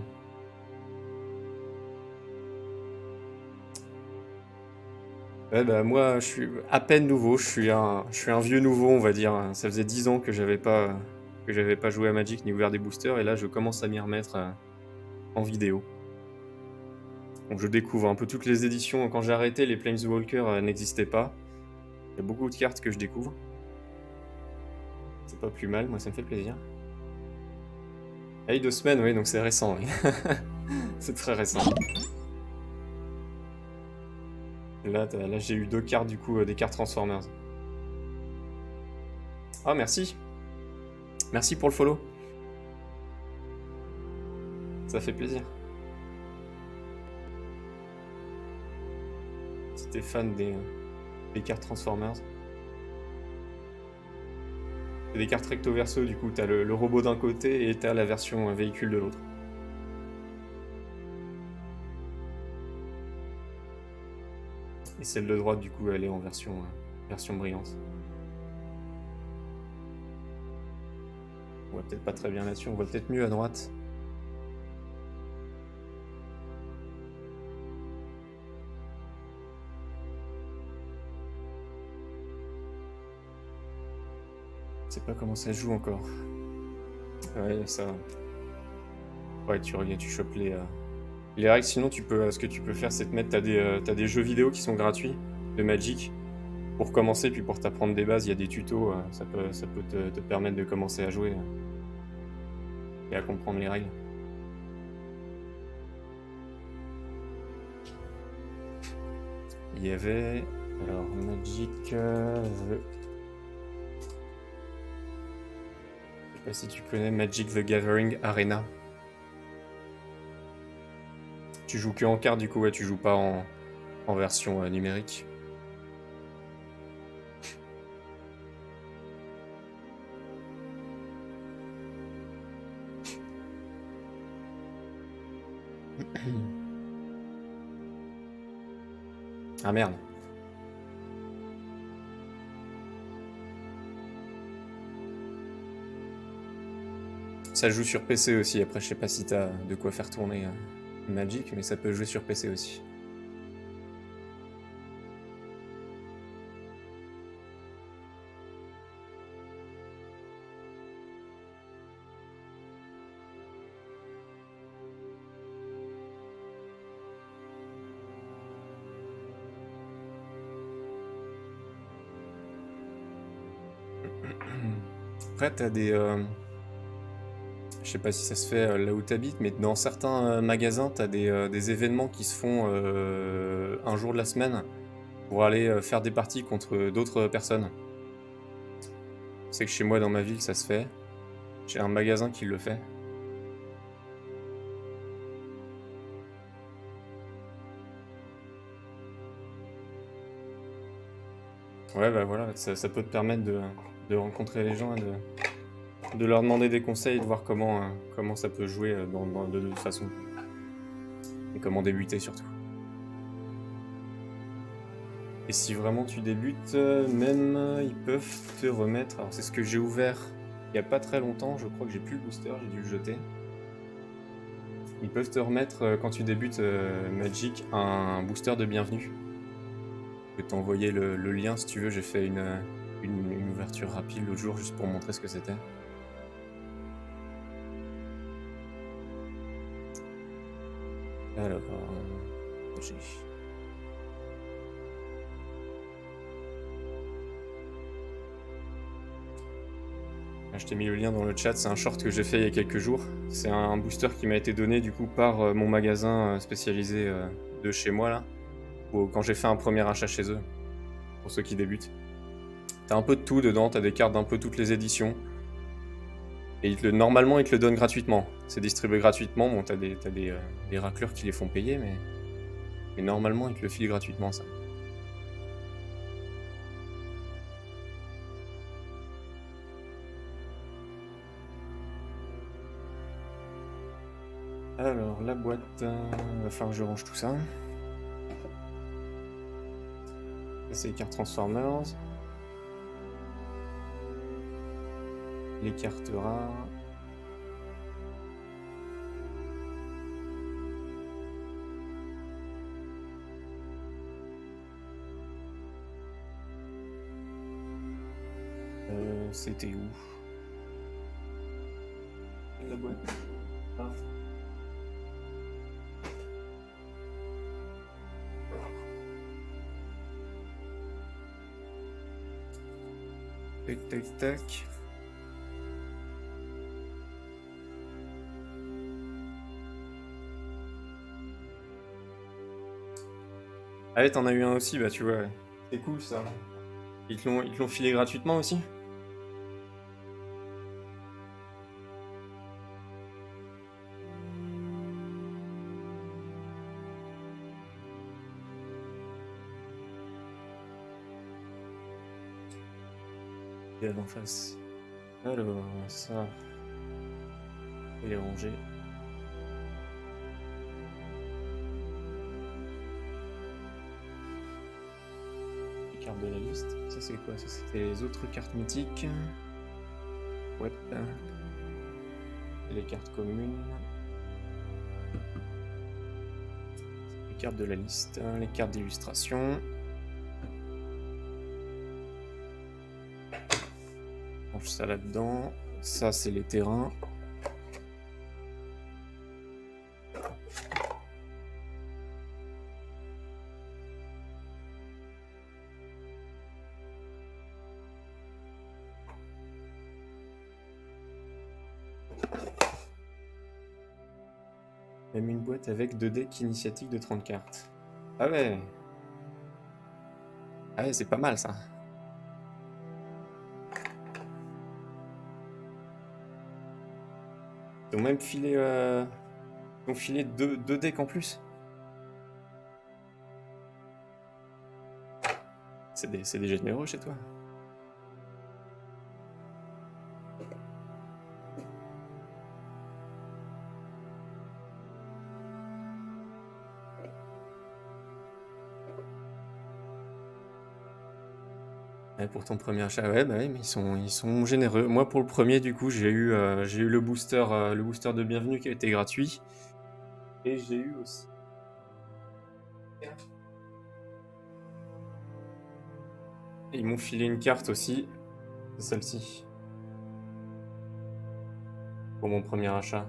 Ouais, bah moi, je suis à peine nouveau, je suis un vieux nouveau, on va dire. Ça faisait 10 ans que j'avais pas joué à Magic ni ouvert des boosters, et là, je commence à m'y remettre en vidéo. Donc je découvre un peu toutes les éditions. Quand j'ai arrêté, les Planeswalkers n'existaient pas. Il y a beaucoup de cartes que je découvre. C'est pas plus mal, moi ça me fait plaisir. Ah, 2 semaines, oui, donc c'est récent, oui. C'est très récent. Là, j'ai eu 2 cartes du coup, des cartes Transformers. Ah, merci. Merci pour le follow. Ça fait plaisir. Si t'es fan des cartes Transformers. C'est des cartes recto verso, du coup, t'as le robot d'un côté et t'as la version véhicule de l'autre. Et celle de droite, du coup, elle est en version brillante. On voit peut-être pas très bien là-dessus, on voit peut-être mieux à droite. Je sais pas comment ça joue encore. Ouais, ça. Ouais, tu regardes, tu chopes les règles. Sinon, ce que tu peux faire, c'est te mettre. T'as des jeux vidéo qui sont gratuits. de Magic. Pour commencer, puis pour t'apprendre des bases, il y a des tutos, ça peut te permettre de commencer à jouer et à comprendre les règles. Il y avait... Alors, Magic... Je sais pas si tu connais Magic the Gathering Arena. Tu joues que en carte, du coup, ouais, tu joues pas en version numérique. Ah merde. Ça joue sur PC aussi, après je sais pas si t'as de quoi faire tourner Magic, mais ça peut jouer sur PC aussi. Après t'as des... Je sais pas si ça se fait là où t'habites, mais dans certains magasins, t'as des événements qui se font un jour de la semaine pour aller faire des parties contre d'autres personnes. Je sais que chez moi dans ma ville ça se fait. J'ai un magasin qui le fait. Ouais bah voilà, ça peut te permettre de rencontrer les gens et de leur demander des conseils, de voir comment ça peut jouer de toute façon. Et comment débuter surtout. Et si vraiment tu débutes, même ils peuvent te remettre... Alors c'est ce que j'ai ouvert il y a pas très longtemps, je crois que j'ai plus le booster, j'ai dû le jeter. Ils peuvent te remettre, quand tu débutes Magic, un booster de bienvenue. Je peux t'envoyer le lien si tu veux, j'ai fait une ouverture rapide l'autre jour juste pour montrer ce que c'était. Alors... Magic. Je t'ai mis le lien dans le chat, c'est un short que j'ai fait il y a quelques jours. C'est un booster qui m'a été donné du coup par mon magasin spécialisé de chez moi là, quand j'ai fait un premier achat chez eux, pour ceux qui débutent. T'as un peu de tout dedans, t'as des cartes d'un peu toutes les éditions. Et normalement ils te le donnent gratuitement. C'est distribué gratuitement, bon t'as des raclures qui les font payer, mais normalement ils te le filent gratuitement ça. Alors, la boîte, va falloir que je range tout ça. Ça, c'est les cartes Transformers. Les cartes rares. C'était où? La boîte. Ah. Tac, tac, tac. Ah ouais, t'en as eu un aussi, bah tu vois. Ouais. C'est cool ça. Ils te l'ont filé gratuitement aussi? Il y a d'en face. Alors, ça. Il est rangé. Les cartes de la liste. Ça c'est quoi? Ça c'était les autres cartes mythiques. Ouais. Et les cartes communes. Les cartes de la liste. Les cartes d'illustration. On range ça là-dedans. Ça c'est les terrains. Même une boîte avec 2 decks initiatiques de 30 cartes. Ah ouais. Ah ouais, c'est pas mal ça. Ils ont même filé, deux decks en plus. C'est des généreux chez toi. Ouais, pour ton premier achat, ouais, bah oui, mais ils sont généreux. Moi, pour le premier, du coup, j'ai eu le booster de bienvenue qui a été gratuit. Et j'ai eu aussi. Et ils m'ont filé une carte aussi, c'est celle-ci. Pour mon premier achat.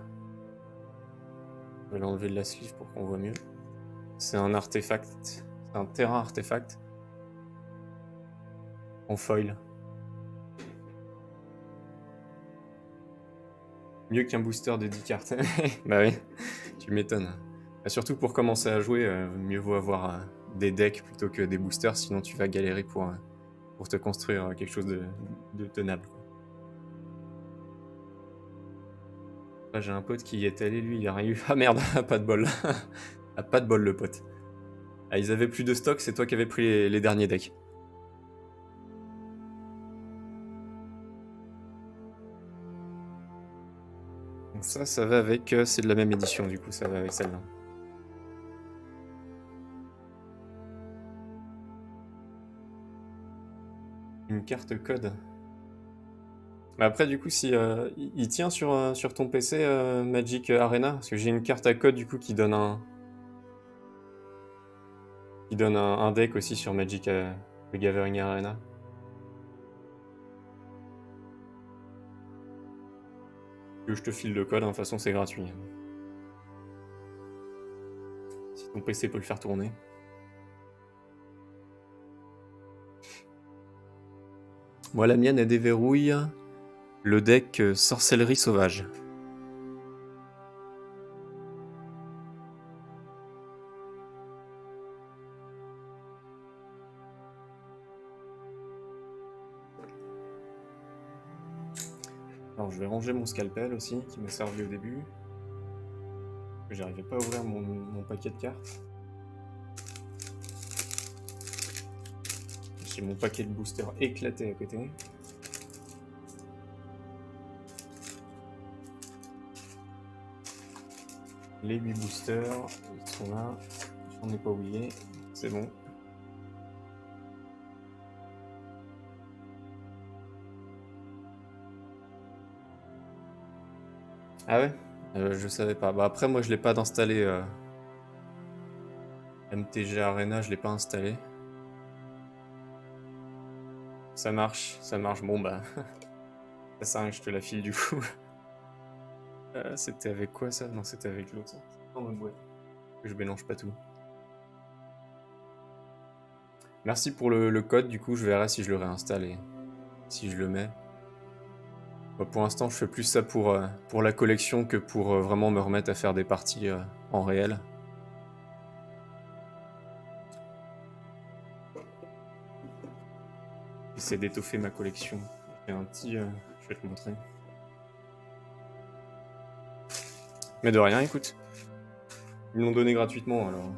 Je vais l'enlever de la sleeve pour qu'on voit mieux. C'est un artefact. C'est un terrain artefact. En foil. Mieux qu'un booster de 10 cartes. Bah oui, tu m'étonnes. Bah, surtout pour commencer à jouer, mieux vaut avoir des decks plutôt que des boosters, sinon tu vas galérer pour te construire quelque chose de tenable. Là, j'ai un pote qui y est allé, lui, il a rien eu. Ah merde, pas de bol. Ah, pas de bol, le pote. Ah, ils avaient plus de stock, c'est toi qui avais pris les derniers decks. Donc ça va avec... c'est de la même édition, du coup, ça va avec celle-là. Une carte code. Mais après, du coup, si il tient sur ton PC Magic Arena, parce que j'ai une carte à code, du coup, qui donne un deck aussi sur Magic The Gathering Arena. Que je te file le code, de toute façon, c'est gratuit. Si ton PC peut le faire tourner. Moi, la mienne, elle déverrouille le deck Sorcellerie Sauvage. Alors, je vais ranger mon scalpel aussi, qui m'a servi au début. J'arrivais pas à ouvrir mon paquet de cartes. J'ai mon paquet de boosters éclaté à côté. Les 8 boosters, ils sont là. J'en ai pas oublié. C'est bon. Ah ouais je savais pas. Bah après, moi, je l'ai pas d'installer. MTG Arena, je l'ai pas installé. Ça marche, ça marche. Bon bah, ça sert à rien que je te la file du coup. C'était avec quoi ça? Non, c'était avec l'autre. Ça. Dans ma boîte. Que je mélange pas tout. Merci pour le code, du coup, je verrai si je le réinstalle et si je le mets. Bah, pour l'instant, je fais plus ça pour la collection que pour vraiment me remettre à faire des parties en réel. J'essaie d'étoffer ma collection. J'ai un petit... je vais te montrer. Mais de rien, écoute. Ils me l'ont donné gratuitement, alors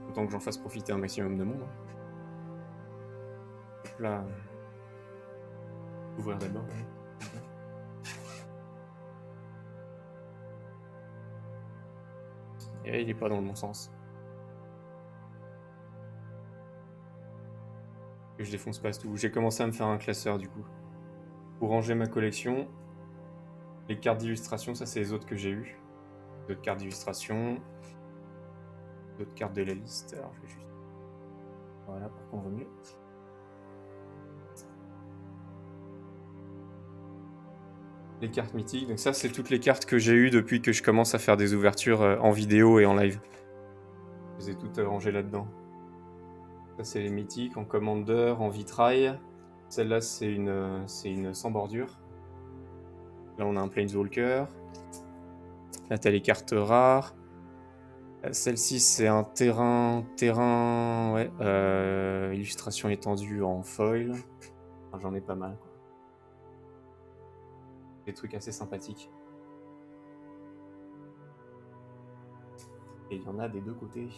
autant que j'en fasse profiter un maximum de monde. Hop là. Ouvrir d'abord. Et il est pas dans le bon sens. Que je défonce pas tout. J'ai commencé à me faire un classeur du coup. Pour ranger ma collection. Les cartes d'illustration, ça c'est les autres que j'ai eues. D'autres cartes d'illustration. D'autres cartes de la liste. Alors je vais juste... Voilà, pour qu'on voit mieux. Les cartes mythiques. Donc ça, c'est toutes les cartes que j'ai eues depuis que je commence à faire des ouvertures en vidéo et en live. Je les ai toutes rangées là-dedans. Ça, c'est les mythiques en Commander, en vitrail. Celle-là, c'est une sans bordure. Là, on a un Planeswalker. Là, t'as les cartes rares. Celle-ci, c'est un terrain, ouais, illustration étendue en foil. Enfin, j'en ai pas mal, quoi. Des trucs assez sympathiques. Et il y en a des deux côtés.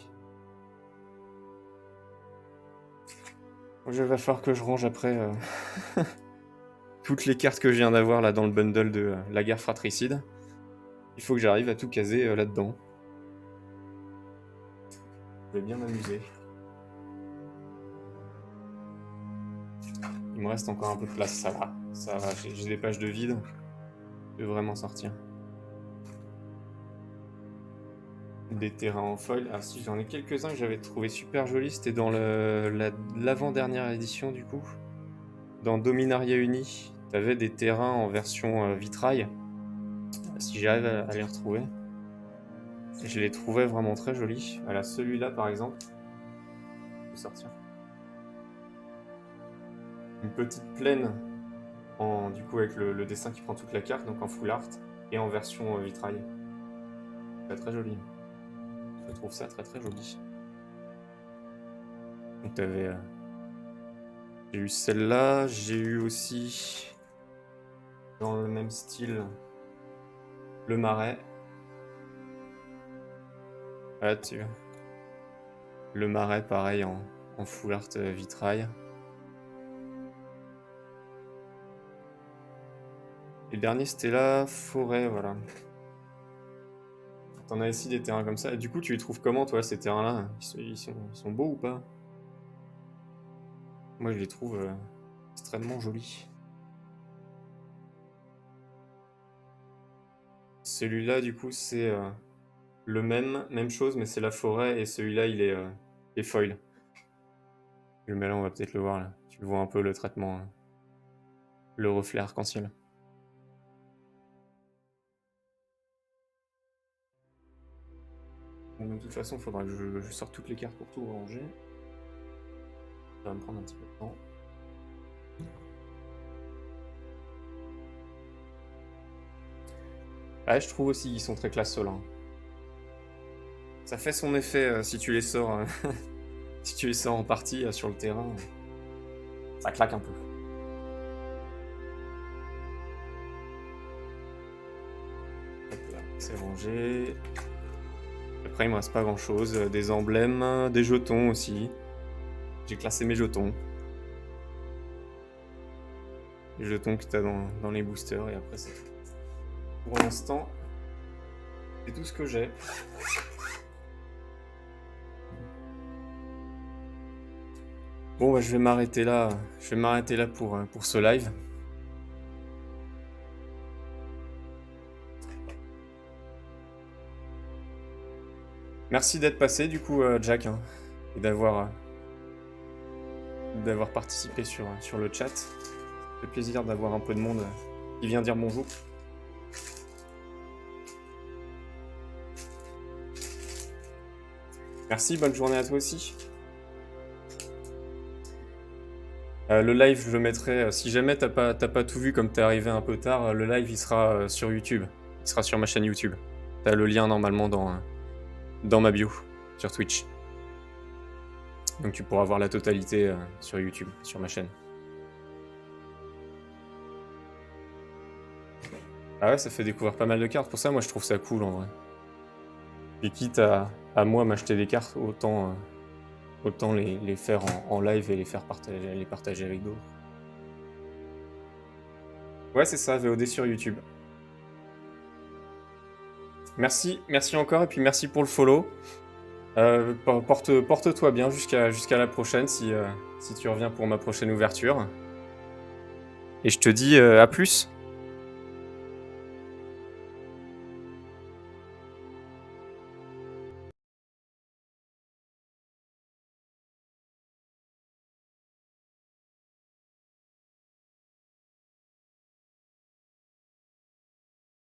Il va falloir que je range après toutes les cartes que je viens d'avoir là dans le bundle de la guerre fratricide. Il faut que j'arrive à tout caser là-dedans. Je vais bien m'amuser. Il me reste encore un peu de place, ça va. Ça va, j'ai des pages de vide. Je vais vraiment sortir. Des terrains en foil. Ah si, j'en ai quelques-uns que j'avais trouvé super jolis. C'était dans l'avant-dernière édition du coup. Dans Dominaria Uni, t'avais des terrains en version vitrail. Si j'arrive à les retrouver. Je les trouvais vraiment très jolis. Voilà, celui-là par exemple. Je vais sortir. Une petite plaine, du coup avec le dessin qui prend toute la carte, donc en full art, et en version vitrail. C'est très joli. Je trouve ça très très joli. Donc t'avais... j'ai eu celle-là, j'ai eu aussi, dans le même style, le marais. Ah, tu vois. Le marais, pareil, en full art vitrail. Et le dernier, c'était la forêt, voilà. T'en as aussi des terrains comme ça. Et du coup, tu les trouves comment, toi, ces terrains-là? Ils sont beaux ou pas? Moi, je les trouve extrêmement jolis. Celui-là, du coup, c'est le même chose, mais c'est la forêt, et celui-là, il est foil. Mais là, on va peut-être le voir, là. Tu vois un peu le traitement, le reflet arc-en-ciel. De toute façon, il faudra que je sorte toutes les cartes pour tout ranger. Ça va me prendre un petit peu de temps. Ah, je trouve aussi qu'ils sont très classe ceux-là. Ça fait son effet si tu les sors si tu les sors en partie sur le terrain. Ça claque un peu. Hop là, c'est rangé. Après, il me reste pas grand chose. Des emblèmes, des jetons aussi. J'ai classé mes jetons. Les jetons que tu as dans les boosters, et après, c'est tout. Pour l'instant, c'est tout ce que j'ai. Bon, bah, je vais m'arrêter là. Pour ce live. Merci d'être passé, du coup, Jack, hein, et d'avoir participé sur le chat. Ça fait plaisir d'avoir un peu de monde qui vient dire bonjour. Merci, bonne journée à toi aussi. Le live, je le mettrai, si jamais t'as pas tout vu comme t'es arrivé un peu tard, le live il sera sur YouTube. Il sera sur ma chaîne YouTube. T'as le lien normalement dans ma bio, sur Twitch. Donc tu pourras voir la totalité sur YouTube, sur ma chaîne. Ah ouais, ça fait découvrir pas mal de cartes. Pour ça, moi je trouve ça cool en vrai. Et quitte à moi m'acheter des cartes, autant les faire en live et les partager avec d'autres. Ouais, c'est ça, VOD sur YouTube. Merci encore, et puis merci pour le follow. Porte-toi bien jusqu'à la prochaine, si tu reviens pour ma prochaine ouverture. Et je te dis à plus.